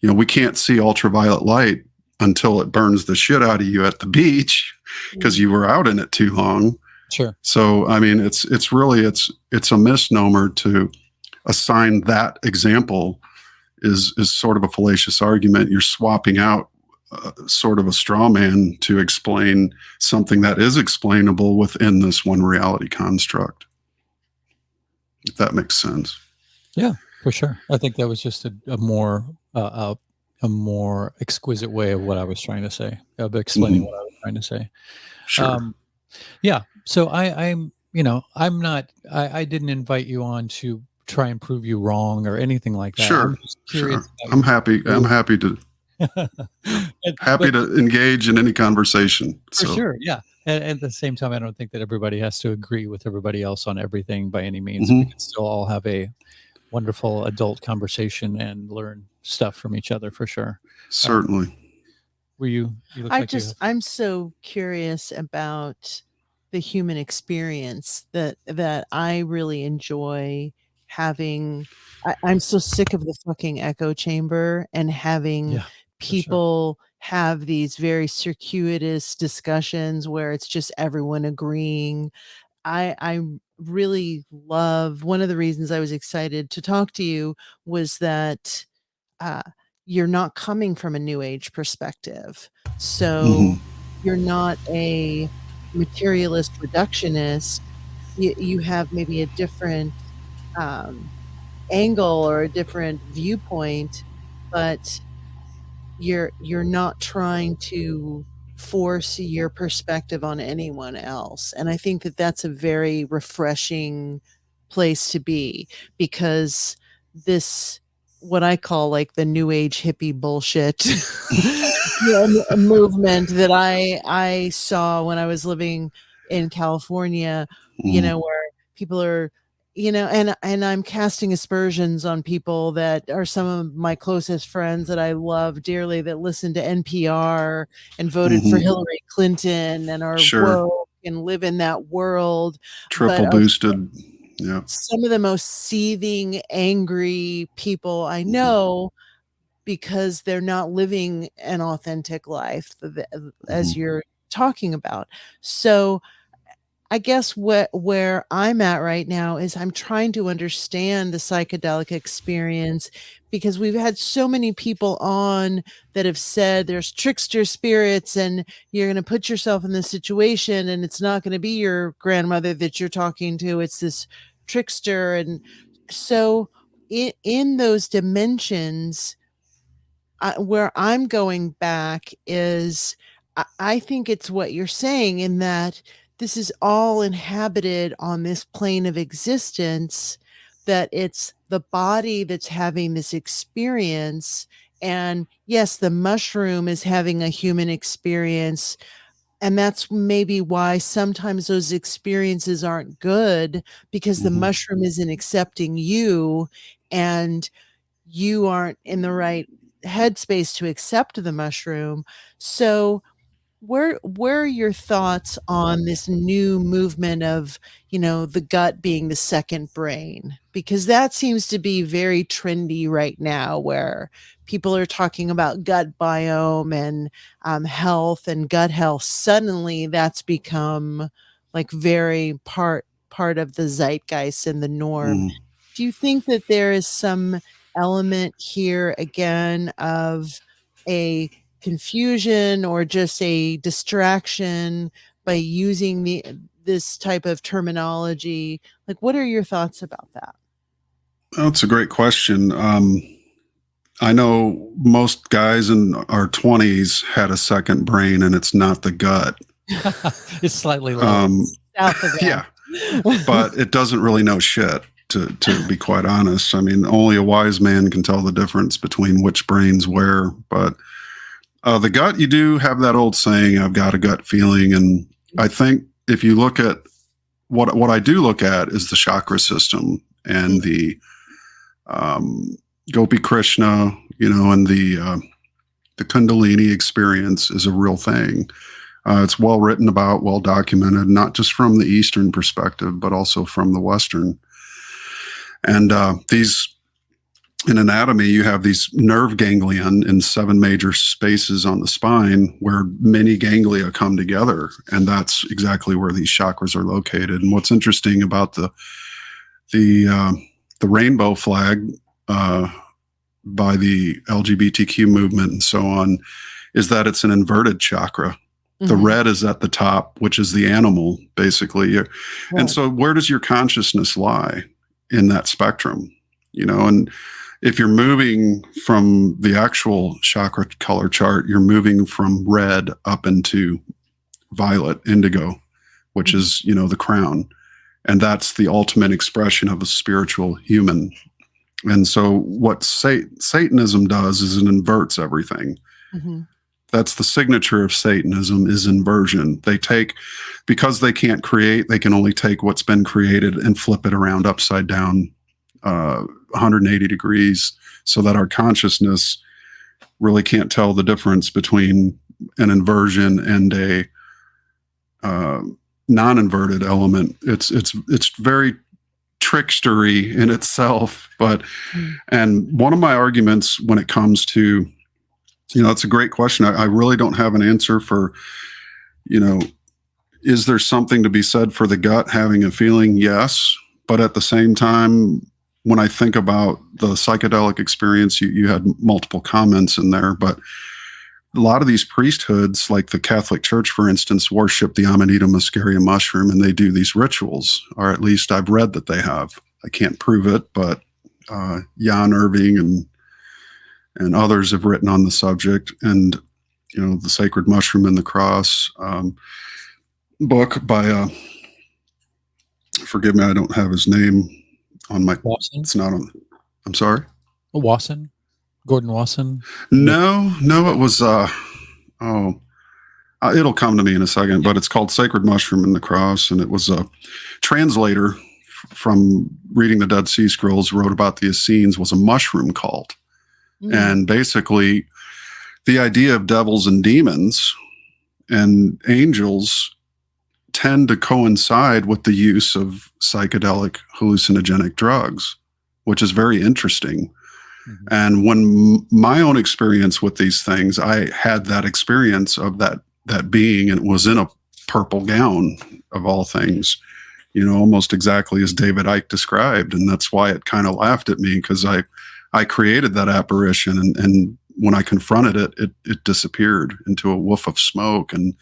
We can't see ultraviolet light until it burns the shit out of you at the beach because you were out in it too long. Sure. So, it's really a misnomer to assign that example is sort of a fallacious argument. You're swapping out sort of a straw man to explain something that is explainable within this one reality construct. If that makes sense. Yeah, for sure. I think that was just a more exquisite way of what I was trying to say, of explaining what I was trying to say. Sure. Yeah. So I'm not, I didn't invite you on to try and prove you wrong or anything like that. Sure. I'm just curious. I'm happy to to engage in any conversation. For sure. Yeah. And at the same time, I don't think that everybody has to agree with everybody else on everything by any means. We can still all have a wonderful adult conversation and learn stuff from each other for sure. Certainly. You look like you have. I'm so curious about the human experience that I really enjoy having. I'm so sick of the fucking echo chamber and having Yeah, for sure. people have these very circuitous discussions where it's just everyone agreeing. I really love one of the reasons I was excited to talk to you was that uh, you're not coming from a new age perspective. So Hmm. you're not a materialist reductionist. You have maybe a different um, angle or a different viewpoint, but you're not trying to force your perspective on anyone else, and I think that that's a very refreshing place to be because this what I call, like, the new age hippie bullshit, movement that I saw when I was living in California, Hmm. where people are and I'm casting aspersions on people that are some of my closest friends that I love dearly that listen to NPR and voted for Hmm. Hillary Clinton and are Sure. woke and live in that world, but Triple are boosted. Yeah. some of the most seething, angry people I Hmm. know because they're not living an authentic life as Hmm. you're talking about. So I guess where I'm at right now is I'm trying to understand the psychedelic experience because we've had so many people on that have said there's trickster spirits and you're going to put yourself in this situation and it's not going to be your grandmother that you're talking to, it's this trickster. And so in those dimensions, where I'm going back is I think it's what you're saying in that this is all inhabited on this plane of existence, that it's the body that's having this experience. And yes, the mushroom is having a human experience. And that's maybe why sometimes those experiences aren't good because the Hmm. mushroom isn't accepting you. And you aren't in the right headspace to accept the mushroom. So where are your thoughts on this new movement of, the gut being the second brain? Because that seems to be very trendy right now, where people are talking about gut biome and health and gut health. Suddenly, that's become like very part of the zeitgeist and the norm. Hmm. Do you think that there is some element here again of a confusion or just a distraction by using this type of terminology? Like, what are your thoughts about that? That's a great question. I know most guys in our 20s had a second brain, and it's not the gut. It's slightly lower. Um, South of yeah, that. but it doesn't really know shit. To be quite honest, I mean, only a wise man can tell the difference between which brain's where. But the gut, you do have that old saying, "I've got a gut feeling," and I think if you look at what I do look at is the chakra system and the um, Gopi Krishna, and the Kundalini experience is a real thing. It's well written about, well documented, not just from the Eastern perspective, but also from the Western. And in anatomy, you have these nerve ganglion in 7 major spaces on the spine where many ganglia come together. And that's exactly where these chakras are located. And what's interesting about the, uh, the rainbow flag by the LGBTQ movement and so on is that it's an inverted chakra. The Mhm. red is at the top, which is the animal, basically. And Right. so, where does your consciousness lie in that spectrum? And if you're moving from the actual chakra color chart, you're moving from red up into violet, indigo, which Mhm. is, the crown. And that's the ultimate expression of a spiritual human. And so, what Satanism does is it inverts everything. Mhm. That's the signature of Satanism is inversion. Because they can't create, they can only take what's been created and flip it around upside down 180 degrees, so that our consciousness really can't tell the difference between an inversion and a non-inverted element. It's very trickstery in itself. But and one of my arguments when it comes to, it's a great question. I really don't have an answer for, is there something to be said for the gut having a feeling? Yes. But at the same time, when I think about the psychedelic experience, you had multiple comments in there, but a lot of these priesthoods, like the Catholic Church, for instance, worship the Amanita muscaria mushroom, and they do these rituals, or at least I've read that they have. I can't prove it, but Jan Irving and others have written on the subject. And, the Sacred Mushroom and the Cross book by, forgive me, I don't have his name on my, Wasson? it's not on, I'm sorry? Wasson? Gordon Wasson? No, it was, it'll come to me in a second, but it's called Sacred Mushroom and the Cross. And it was a translator from reading the Dead Sea Scrolls, wrote about the Essenes, was a mushroom cult. And basically the idea of devils and demons and angels tend to coincide with the use of psychedelic hallucinogenic drugs, which is very interesting. Mm-hmm. And when my own experience with these things, I had that experience of that being, and it was in a purple gown of all things, almost exactly as David Icke described. And that's why it kind of laughed at me, because I created that apparition, and when I confronted it, it disappeared into a whiff of smoke, and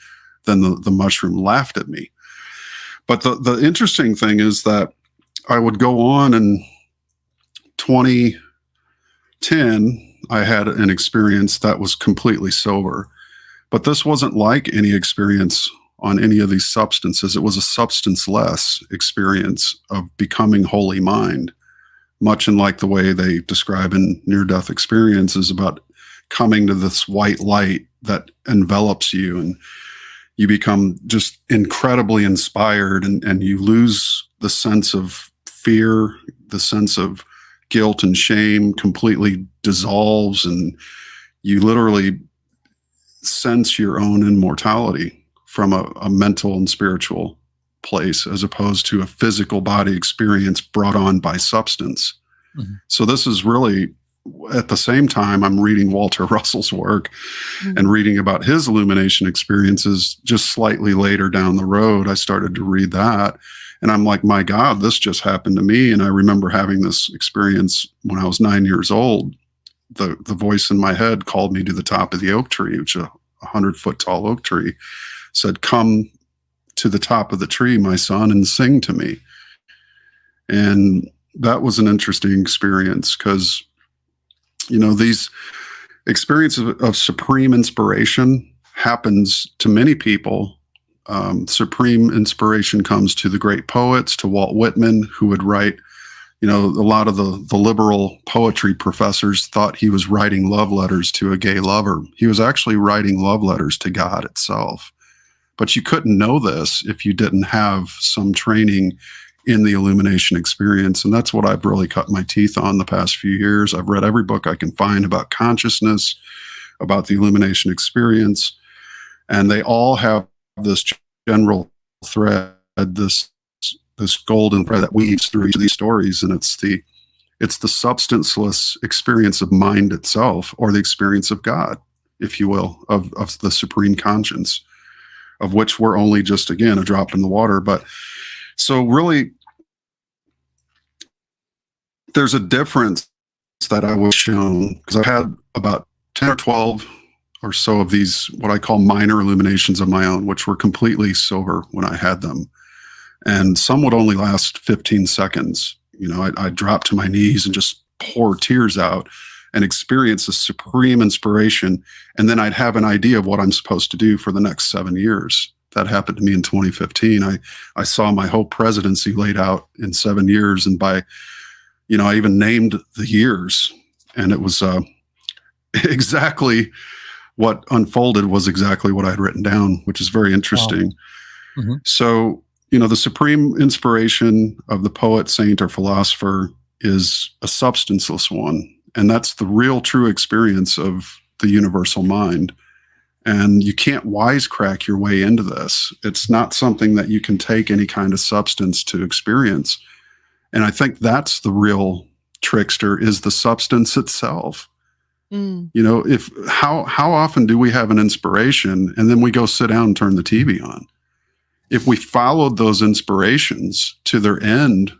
then the mushroom laughed at me. But the interesting thing is that I would go on, in 2010, I had an experience that was completely sober. But this wasn't like any experience on any of these substances. It was a substanceless experience of becoming wholly mind, much in like the way they describe in near-death experiences about coming to this white light that envelops you, and you become just incredibly inspired, and you lose the sense of fear, the sense of guilt and shame completely dissolves, and you literally sense your own immortality from a mental and spiritual place, as opposed to a physical body experience brought on by substance. Mm-hmm. So this is really, at the same time, I'm reading Walter Russell's work and reading about his illumination experiences. Just slightly later down the road, I started to read that, and I'm like, my God, this just happened to me. And I remember having this experience when I was 9 years old. The voice in my head called me to the top of the oak tree, which is a 100-foot tall oak tree, said, "Come to the top of the tree, my son, and sing to me." And that was an interesting experience, because these experiences of supreme inspiration happens to many people. Supreme inspiration comes to the great poets, to Walt Whitman, who would write, a lot of the liberal poetry professors thought he was writing love letters to a gay lover. He was actually writing love letters to God itself. But you couldn't know this if you didn't have some training in the illumination experience. And that's what I've really cut my teeth on the past few years. I've read every book I can find about consciousness, about the illumination experience, and they all have this general thread, this golden thread that weaves through each of these stories. And it's the substanceless experience of mind itself, or the experience of God, if you will, of the supreme conscience, of which we're only just, again, a drop in the water. But so really, there's a difference that I was shown, because I've had about 10 or 12 or so of these, what I call minor illuminations of my own, which were completely sober when I had them. And some would only last 15 seconds. I'd drop to my knees and just pour tears out and experience a supreme inspiration. And then I'd have an idea of what I'm supposed to do for the next 7 years. That happened to me in 2015. I saw my whole presidency laid out in 7 years. And by, I even named the years, and it was exactly what unfolded was exactly what I had written down, which is very interesting. Wow. Mm-hmm. So, the supreme inspiration of the poet, saint, or philosopher is a substanceless one. And that's the real true experience of the universal mind. And you can't wisecrack your way into this. It's not something that you can take any kind of substance to experience. And I think that's the real trickster, is the substance itself. Mm. You know, if how often do we have an inspiration and then we go sit down and turn the TV on? If we followed those inspirations to their end,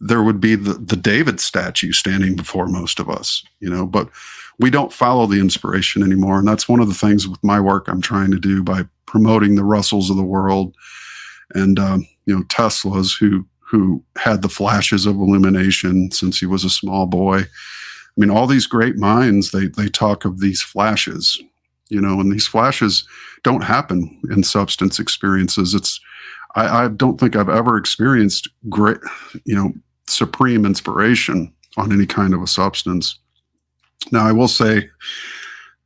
there would be the David statue standing before most of us, you know, but we don't follow the inspiration anymore. And that's one of the things with my work I'm trying to do by promoting the Russells of the world and, you know, Tesla's who had the flashes of illumination since he was a small boy. I mean, all these great minds, they talk of these flashes, you know, and these flashes don't happen in substance experiences. I don't think I've ever experienced great, you know, supreme inspiration on any kind of a substance. Now, I will say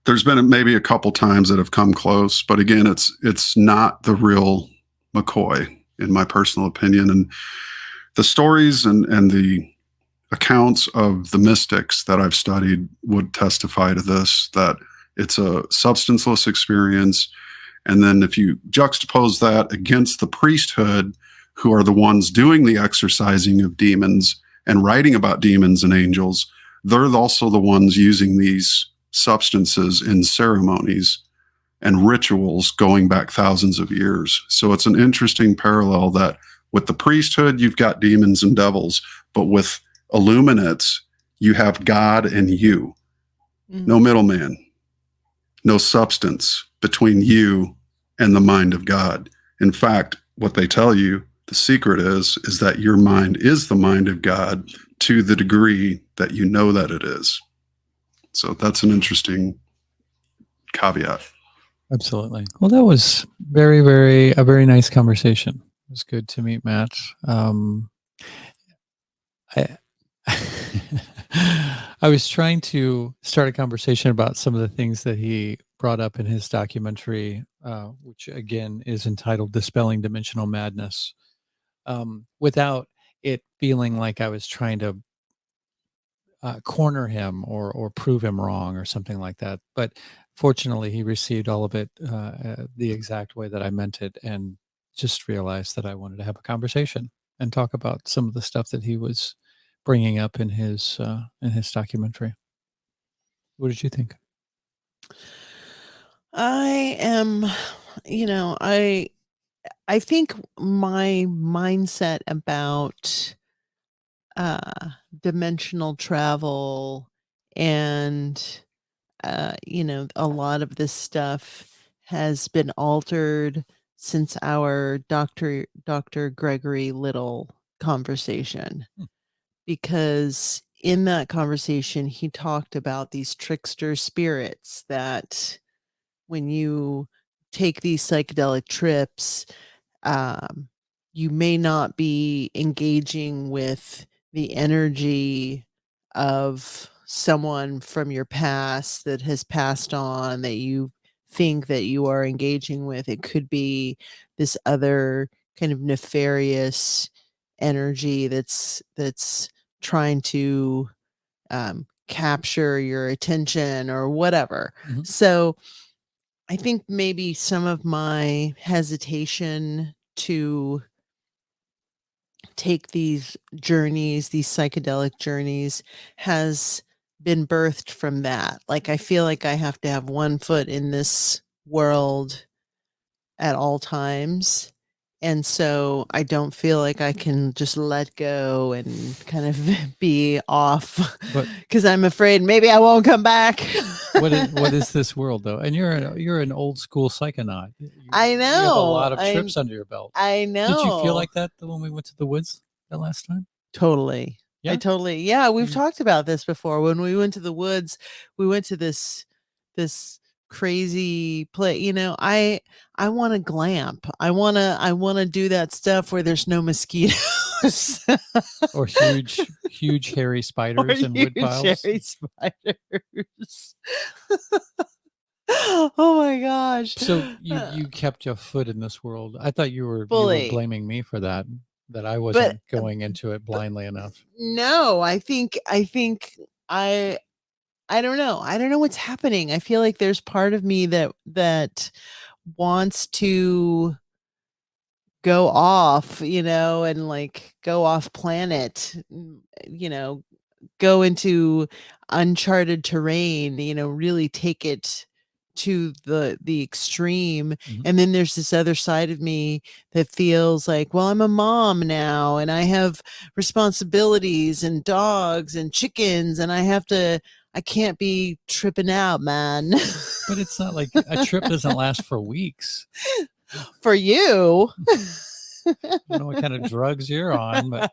there's been maybe a couple times that have come close, but again, it's not the real McCoy, in my personal opinion. And the stories and the accounts of the mystics that I've studied would testify to this, that it's a substanceless experience. And then if you juxtapose that against the priesthood, who are the ones doing the exorcising of demons and writing about demons and angels, they're also the ones using these substances in ceremonies and rituals going back thousands of years. So it's an interesting parallel that with the priesthood, you've got demons and devils, but with illuminates, you have God and you. No middleman, no substance between you and the mind of God. In fact, what they tell you, the secret is that your mind is the mind of God to the degree that you know that it is. So that's an interesting caveat. Absolutely. Well, that was a very nice conversation. It was good to meet Matt. I I was trying to start a conversation about some of the things that he brought up in his documentary, which again is entitled "Dispelling Dimensional Madness," without it feeling like I was trying to corner him or prove him wrong or something like that. But fortunately, he received all of it the exact way that I meant it, and just realized that I wanted to have a conversation and talk about some of the stuff that he was bringing up in his documentary. What did you think? I am, you know, I think my mindset about dimensional travel and you know, a lot of this stuff has been altered since our Dr. Gregory Little conversation, Hmm. because in that conversation he talked about these trickster spirits that when you take these psychedelic trips, um, you may not be engaging with the energy of someone from your past that has passed on that you think that you are engaging with. It could be this other kind of nefarious energy that's trying to capture your attention or whatever. Mhm. So I think maybe some of my hesitation to take these journeys, these psychedelic journeys, has been birthed from that. Like, I feel like I have to have one foot in this world at all times. And so I don't feel like I can just let go and kind of be off But because I'm afraid maybe I won't come back. what is this world though? And you're an old school psychonaut. I You have a know. lot of trips under your belt. I Did you feel know. like that when we went to the woods that last time? Totally. Yeah. Yeah, we've You- talked about this before. When we went to the woods, we went to this crazy place. You know, I want to glamp. I want to do that stuff where there's no mosquitoes or huge hairy or spiders and wood huge piles. hairy spiders. Oh my gosh. So you kept your foot in this world. I thought you were Fully. blaming me for that. that I But wasn't going into it blindly enough. no, I I don't know. I don't know what's happening. I feel like there's part of me that wants to go off, and like go off planet, you know, go into uncharted terrain, really take it to the extreme. Mhm. And then there's this other side of me that feels like, well, I'm a mom now and I have responsibilities and dogs and chickens and I can't be tripping out, man. But it's not like a trip doesn't last for weeks. For you. I don't know what kind of drugs you're on, but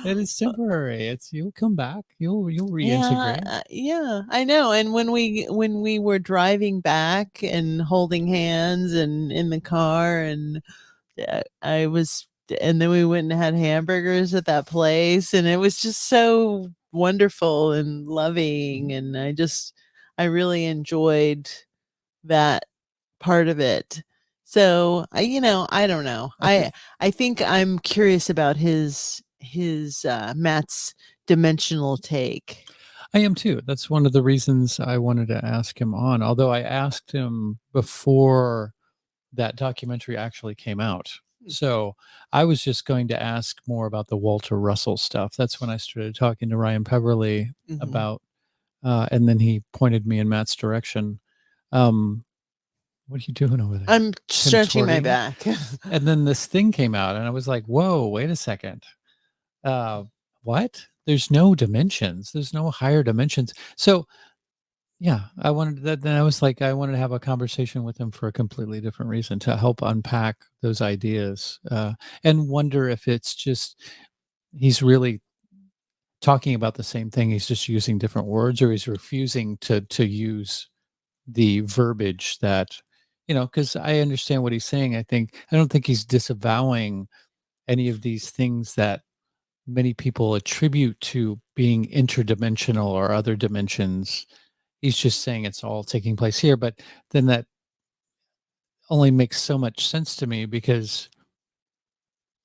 it is temporary. You'll come back. You'll Yeah, reintegrate. yeah, I know. And when we were driving back and holding hands and in the car, and I was, and then we went and had hamburgers at that place, and it was just so wonderful and loving, Mhm. and I really enjoyed that part of it. So I don't know. I think I think I'm curious about his Matt's dimensional take. I am too. That's one of the reasons I wanted to ask him on. Although I asked him before that documentary actually came out. So I was just going to ask more about the Walter Russell stuff. That's when I started talking to Ryan Peverly Mhm. about, and then he pointed me in Matt's direction. Um, what are you doing over there? I'm stretching my Contorting? back. And then this thing came out, and I was like, whoa, wait a second. Uh, what? There's no dimensions. There's no higher dimensions. So yeah, I wanted that. Then I was like, I wanted to have a conversation with him for a completely different reason to help unpack those ideas, and wonder if it's just he's really talking about the same thing. He's just using different words, or he's refusing to use the verbiage that, because I understand what he's saying. I don't think he's disavowing any of these things that many people attribute to being interdimensional or other dimensions. He's just saying it's all taking place here. But then that only makes so much sense to me because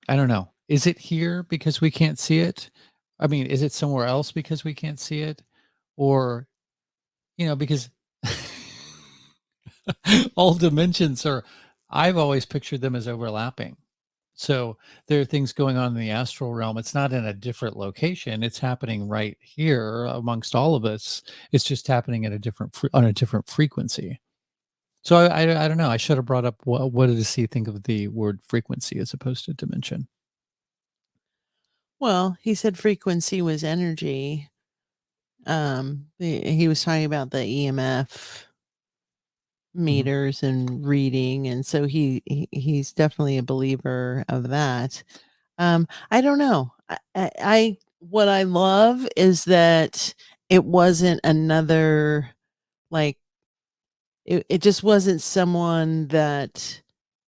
I don't know. Is it here because we can't see it? I mean, is it somewhere else because we can't see it? Or, because all dimensions are, I've always pictured them as overlapping. So there are things going on in the astral realm. It's not in a different location. It's happening right here amongst all of us. It's just happening at on a different frequency. So I don't know. I should have brought up what does he think of the word frequency as opposed to dimension? Well, he said frequency was energy. He was talking about the EMF Mhm. meters and reading, and so he's definitely a believer of that. I don't know. I what I love is that it wasn't another, like, it just wasn't someone that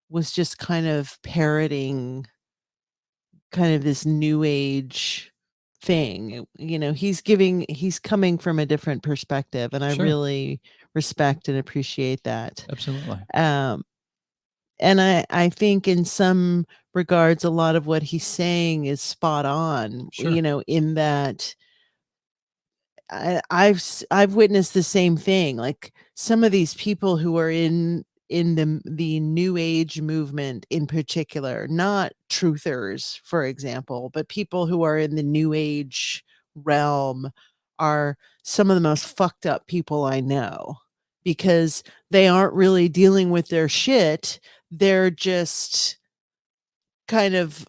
was just kind of parroting kind of this new age thing. He's coming from a different perspective, and I Sure, really respect and appreciate that. absolutely. Um, and I think in some regards, a lot of what he's saying is spot on, Sure, in that I've witnessed the same thing. Like, some of these people who are in the new age movement in particular, not truthers, for example, but people who are in the new age realm are some of the most fucked up people I know, because they aren't really dealing with their shit. They're just kind of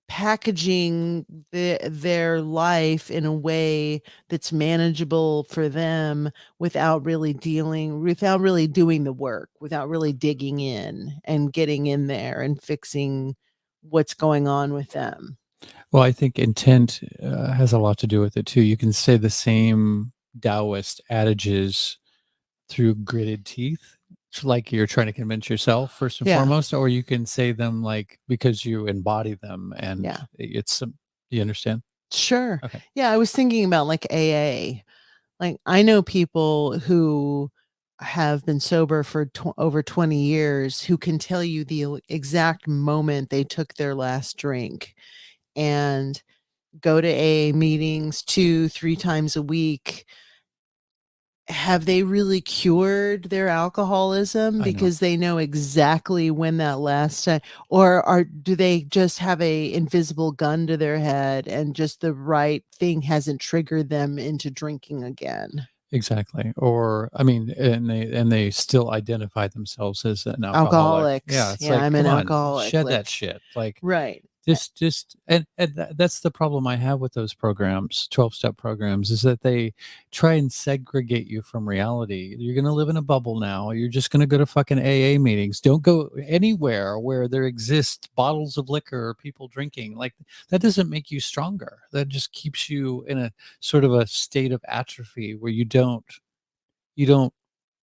packaging their life in a way that's manageable for them, without really doing the work, without really digging in and getting in there and fixing what's going on with them. well, I think intent has a lot to do with it too. You can say the same Taoist adages through gritted teeth. It's like you're trying to convince yourself first and Yeah. foremost, or you can say them like because you embody them, and Yeah. it's some. You understand? Sure. Okay. Yeah, I was thinking about, like, AA. Like, I know people who have been sober for over 20 years who can tell you the exact moment they took their last drink and go to AA meetings 2-3 times a week. Have they really cured their alcoholism I know. because they know exactly when that last time, or do they just have a invisible gun to their head and just the right thing hasn't triggered them into drinking again? Exactly. Or I mean, and they still identify themselves as an alcoholic. Yeah, Alcoholics. it's Yeah, like, I'm an come on, alcoholic. shed that Like, shit. Like, right. just and that's the problem I have with those programs, 12-step programs, is that they try and segregate you from reality. You're going to live in a bubble now. You're just going to go to fucking AA meetings. Don't go anywhere where there exist bottles of liquor or people drinking. Like, that doesn't make you stronger. That just keeps you in a sort of a state of atrophy where you don't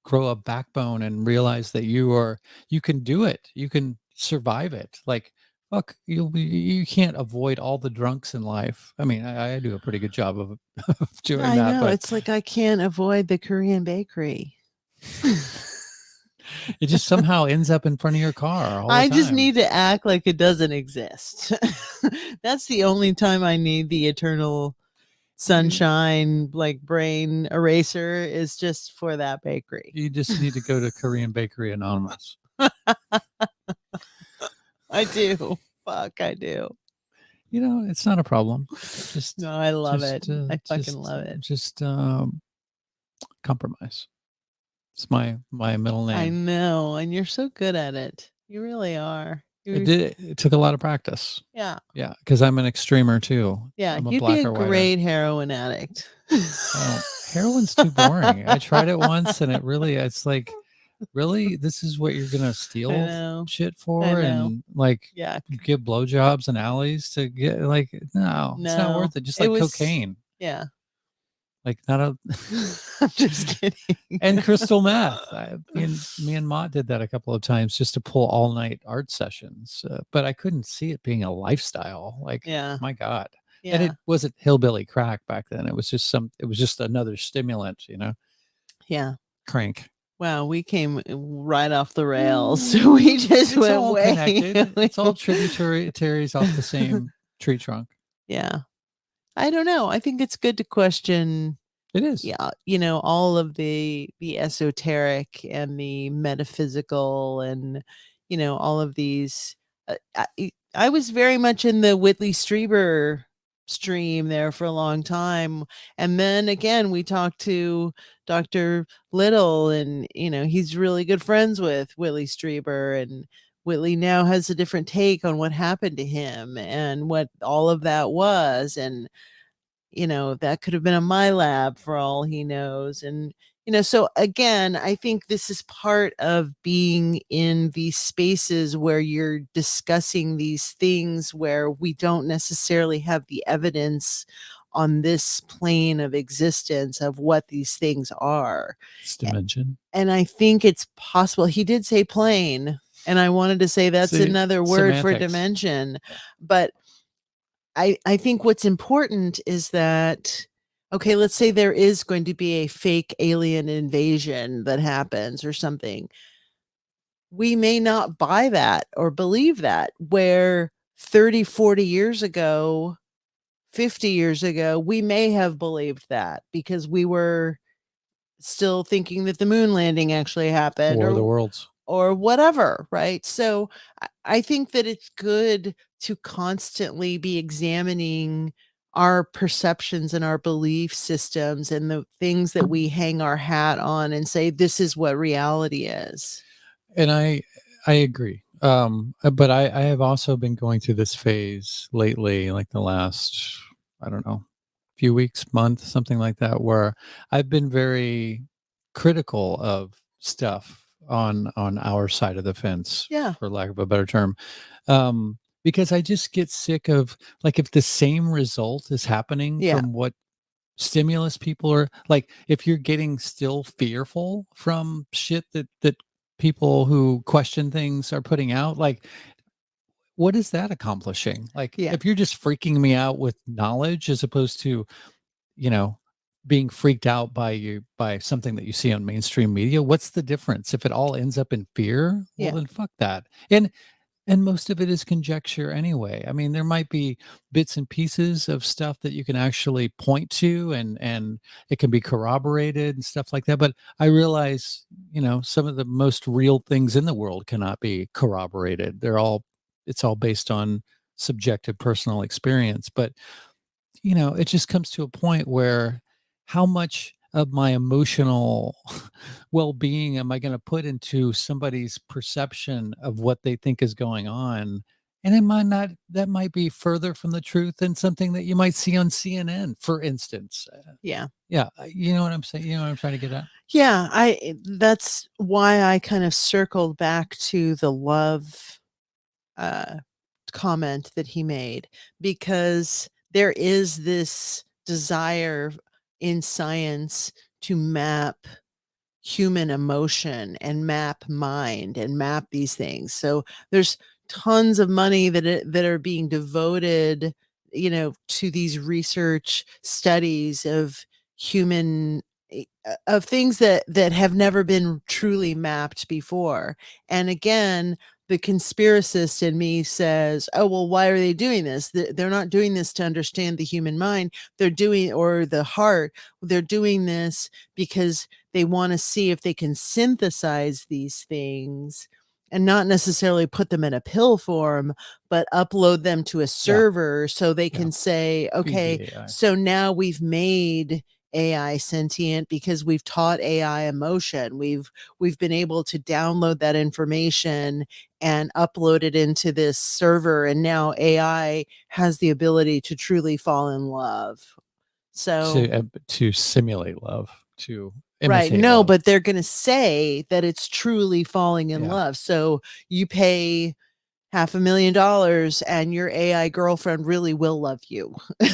grow a backbone and realize that you can do it. You can survive it. Like, fuck, you can't avoid all the drunks in life. I mean, I do a pretty good job of, of doing I that, know. but It's like I can't avoid the Korean bakery. it just somehow ends up in front of your car all the I just time. need to act like it doesn't exist. That's the only time I need the eternal sunshine, like brain eraser, is just for that bakery. You just need to go to Korean Bakery Anonymous. I do. Fuck, I do. It's not a problem. Just No, I love it. just I fucking love it. compromise. It's my middle I name. know, and you're so good at it. You really are. It took a lot of practice. Yeah. Yeah, because I'm an extremer too. Yeah, I'm a you'd be a black or whiter. great heroin addict. Oh, heroin's too boring. I tried it once and it's like, really? This is what you're gonna I steal know. shit I for know. and like Yeah. give blowjobs in alleys to get, like, no, it's not No. worth it. Just It like was cocaine. yeah. Like, not a I'm just kidding. and crystal meth. Me and Mott did that a couple of times just to pull all night art sessions, but I couldn't see it being a lifestyle. Like, Yeah. my God. And Yeah. it wasn't hillbilly crack back then. It was just another stimulant, Yeah. crank. Wow, we came right off the rails. We just It's went all way. connected. It's all tributaries off the same tree trunk. Yeah. I don't know. I think it's good to question, It is. yeah, all of the esoteric and the metaphysical and all of these I was very much in the Whitley Strieber stream there for a long time, and then again we talked to Dr. Little, and he's really good friends with Whitley Strieber, and Whitley now has a different take on what happened to him and what all of that was, and that could have been a my lab for all he knows. And, so again, I think this is part of being in these spaces where you're discussing these things where we don't necessarily have the evidence on this plane of existence of what these things are. It's dimension. And I think it's possible. He did say plane, and I wanted to say that's See, another word for semantics. dimension. But I think what's important is that, okay, let's say there is going to be a fake alien invasion that happens or something. We may not buy that or believe that, where 30, 40 years ago, 50 years ago, we may have believed that because we were still thinking that the moon landing actually happened, War of the or Worlds. whatever, right? So I think that it's good to constantly be examining our perceptions and our belief systems and the things that we hang our hat on and say, this is what reality is. And I agree. But I have also been going through this phase lately, like the last, I don't know, few weeks, month, something like that, where I've been very critical of stuff on our side of the fence, Yeah. for lack of a better term. Because I just get sick of, like, if the same result is happening Yeah. from what stimulus people are like, if you're getting still fearful from shit that people who question things are putting out, like, what is that accomplishing? Like, Yeah. if you're just freaking me out with knowledge as opposed to, you know being freaked out by something that you see on mainstream media. What's the difference? If it all ends up in fear, well Yeah. then fuck that. And most of it is conjecture anyway. I mean, there might be bits and pieces of stuff that you can actually point to, and it can be corroborated and stuff like that. But I realize, some of the most real things in the world cannot be corroborated. It's all based on subjective personal experience. But it just comes to a point where how much of my emotional well-being am I going to put into somebody's perception of what they think is going on? And that might be further from the truth than something that you might see on CNN, for instance. Yeah. Yeah. You know what I'm saying? You know what I'm trying to get at? Yeah. That's why I kind of circled back to the love uh, comment that he made, because there is this desire in science to map human emotion and map mind and map these things. So there's tons of money that are being devoted, to these research studies of human of things that have never been truly mapped before. And again, the conspiracist in me says, "Oh, well, why are they doing this? They're not doing this to understand the human mind. They're doing, or the heart. They're doing this because they want to see if they can synthesize these things and not necessarily put them in a pill form, but upload them to a Yeah. server so they Yeah. can say, Feed okay, the AI. so now we've made AI sentient because we've taught AI emotion. We've been able to download that information and upload it into this server, and now AI has the ability to truly fall in love." So To simulate love, to right. imitate No, love. but they're going to say that it's truly falling in Yeah. love. So you pay $500,000 and your AI girlfriend really will love you. No,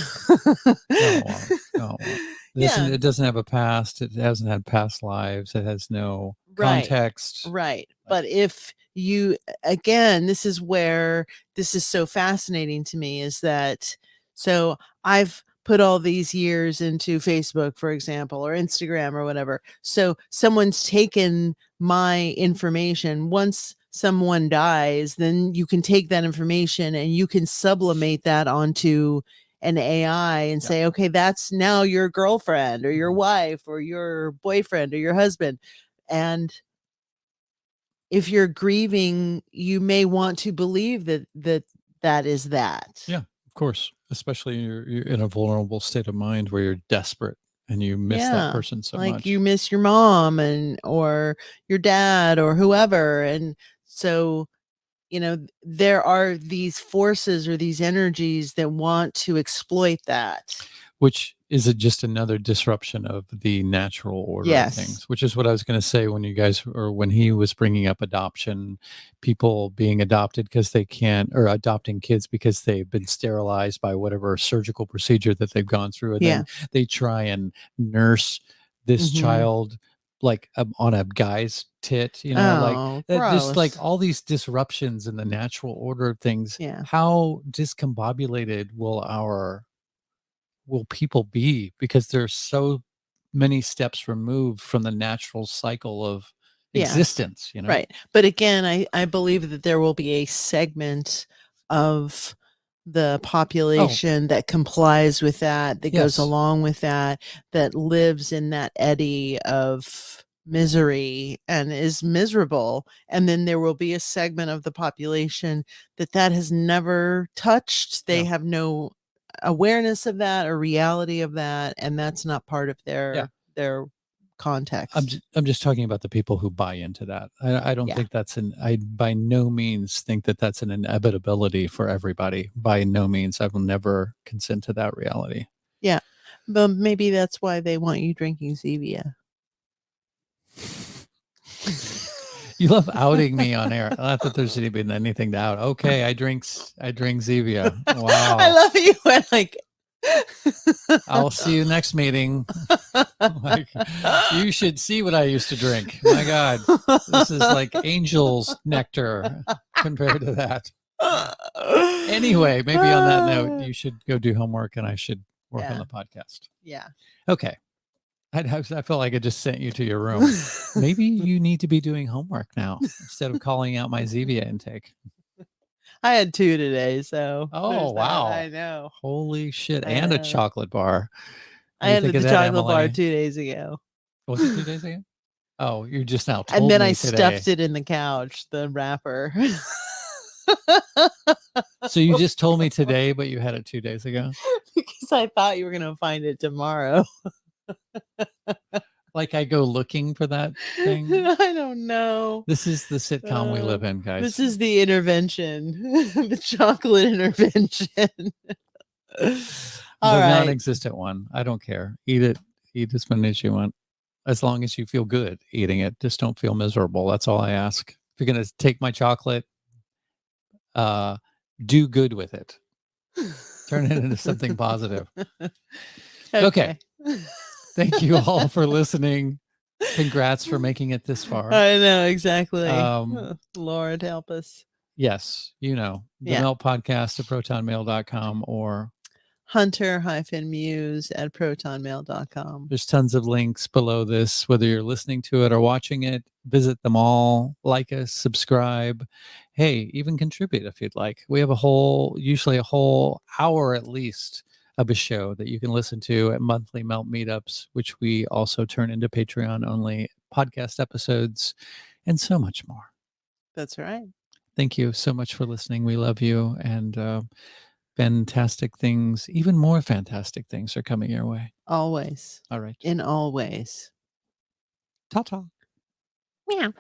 it won't. No, it won't. Yeah. It doesn't have a past. It hasn't had past lives. It has no Right. context. Right. Like, But if you, again, this is where this is so fascinating to me, is that, so I've put all these years into Facebook, for example, or Instagram or whatever. So someone's taken my information. Once someone dies, then you can take that information and you can sublimate that onto an AI and yeah. say, okay, that's now your girlfriend or your Mhm. wife or your boyfriend or your husband. And if you're grieving, you may want to believe that is that. Yeah, of course. Especially you're in a vulnerable state of mind where you're desperate and you miss that Yeah. person so Like you much. miss your mom and or your dad or whoever. And so, there are these forces or these energies that want to exploit that. Which is just another disruption of the natural order of Yes. things, which is what I was going to say when he was bringing up adoption, people being adopted because they can't, or adopting kids because they've been sterilized by whatever surgical procedure that they've gone through. And Yeah. then they try and nurse this Mhm. child like on a guy's tit, like Oh, just like gross. all these disruptions in the natural order of things. Yeah. How discombobulated will people be, because they're so many steps removed from the natural cycle of Yeah. existence. Right. But again, I believe that there will be a segment of the Oh, population that complies with that, that goes yes. along with that, that lives in that eddy of misery and is miserable. And then there will be a segment of the population that has never touched. They Yeah. have no awareness of that or reality of that, and that's not part of Yeah. their context. I'm just talking about the people who buy into that. I don't Yeah. think I by no means think that that's an inevitability for everybody. By no means. I will never consent to that reality. Yeah. But maybe that's why they want you drinking Zevia. You love outing me on air. Not that there's been anything to out. Okay, I drink Zevia. I Wow. love you when like I'll see you next meeting. Like, you should see what I used to drink. My God, this is like angel's nectar compared to that. Anyway, maybe on that note, you should go do homework and I should work on Yeah. the podcast. Yeah. Okay. I felt like I just sent you to your room. Maybe you need to be doing homework now instead of calling out my Zevia intake. I had 2 today, so Oh, there's that. wow. I know. Holy shit. I And a know. chocolate bar. What I do you had think the of that, chocolate bar Emily? 2 days ago. Was it 2 days ago? Oh, you just now And told then me I today. stuffed it in the couch, the wrapper. So you just told me today, but you had it 2 days ago? Because I thought you were going to find it tomorrow. Like I go looking for that thing? I don't know. This is the sitcom we live in, guys. This is the intervention, the chocolate intervention. All The right. non-existent one. I don't care. Eat it. Eat as many as you want. As long as you feel good eating it. Just don't feel miserable. That's all I ask. If you're going to take my chocolate, do good with it. Turn it into something positive. Okay. Thank you all for listening. Congrats for making it this far. I know, exactly. Lord help us. Yes, the Melt Podcast at protonmail.com or hunter-muse at protonmail.com. There's tons of links below this, whether you're listening to it or watching it. Visit them all, like us, subscribe. Hey, even contribute if you'd like. We have usually a whole hour at least of a show that you can listen to at monthly Melt meetups, which we also turn into Patreon only podcast episodes and so much more. That's right. Thank you so much for listening. We love you, and fantastic things, even more fantastic things are coming your way. Always. All right. In all ways. Ta-ta. Meow.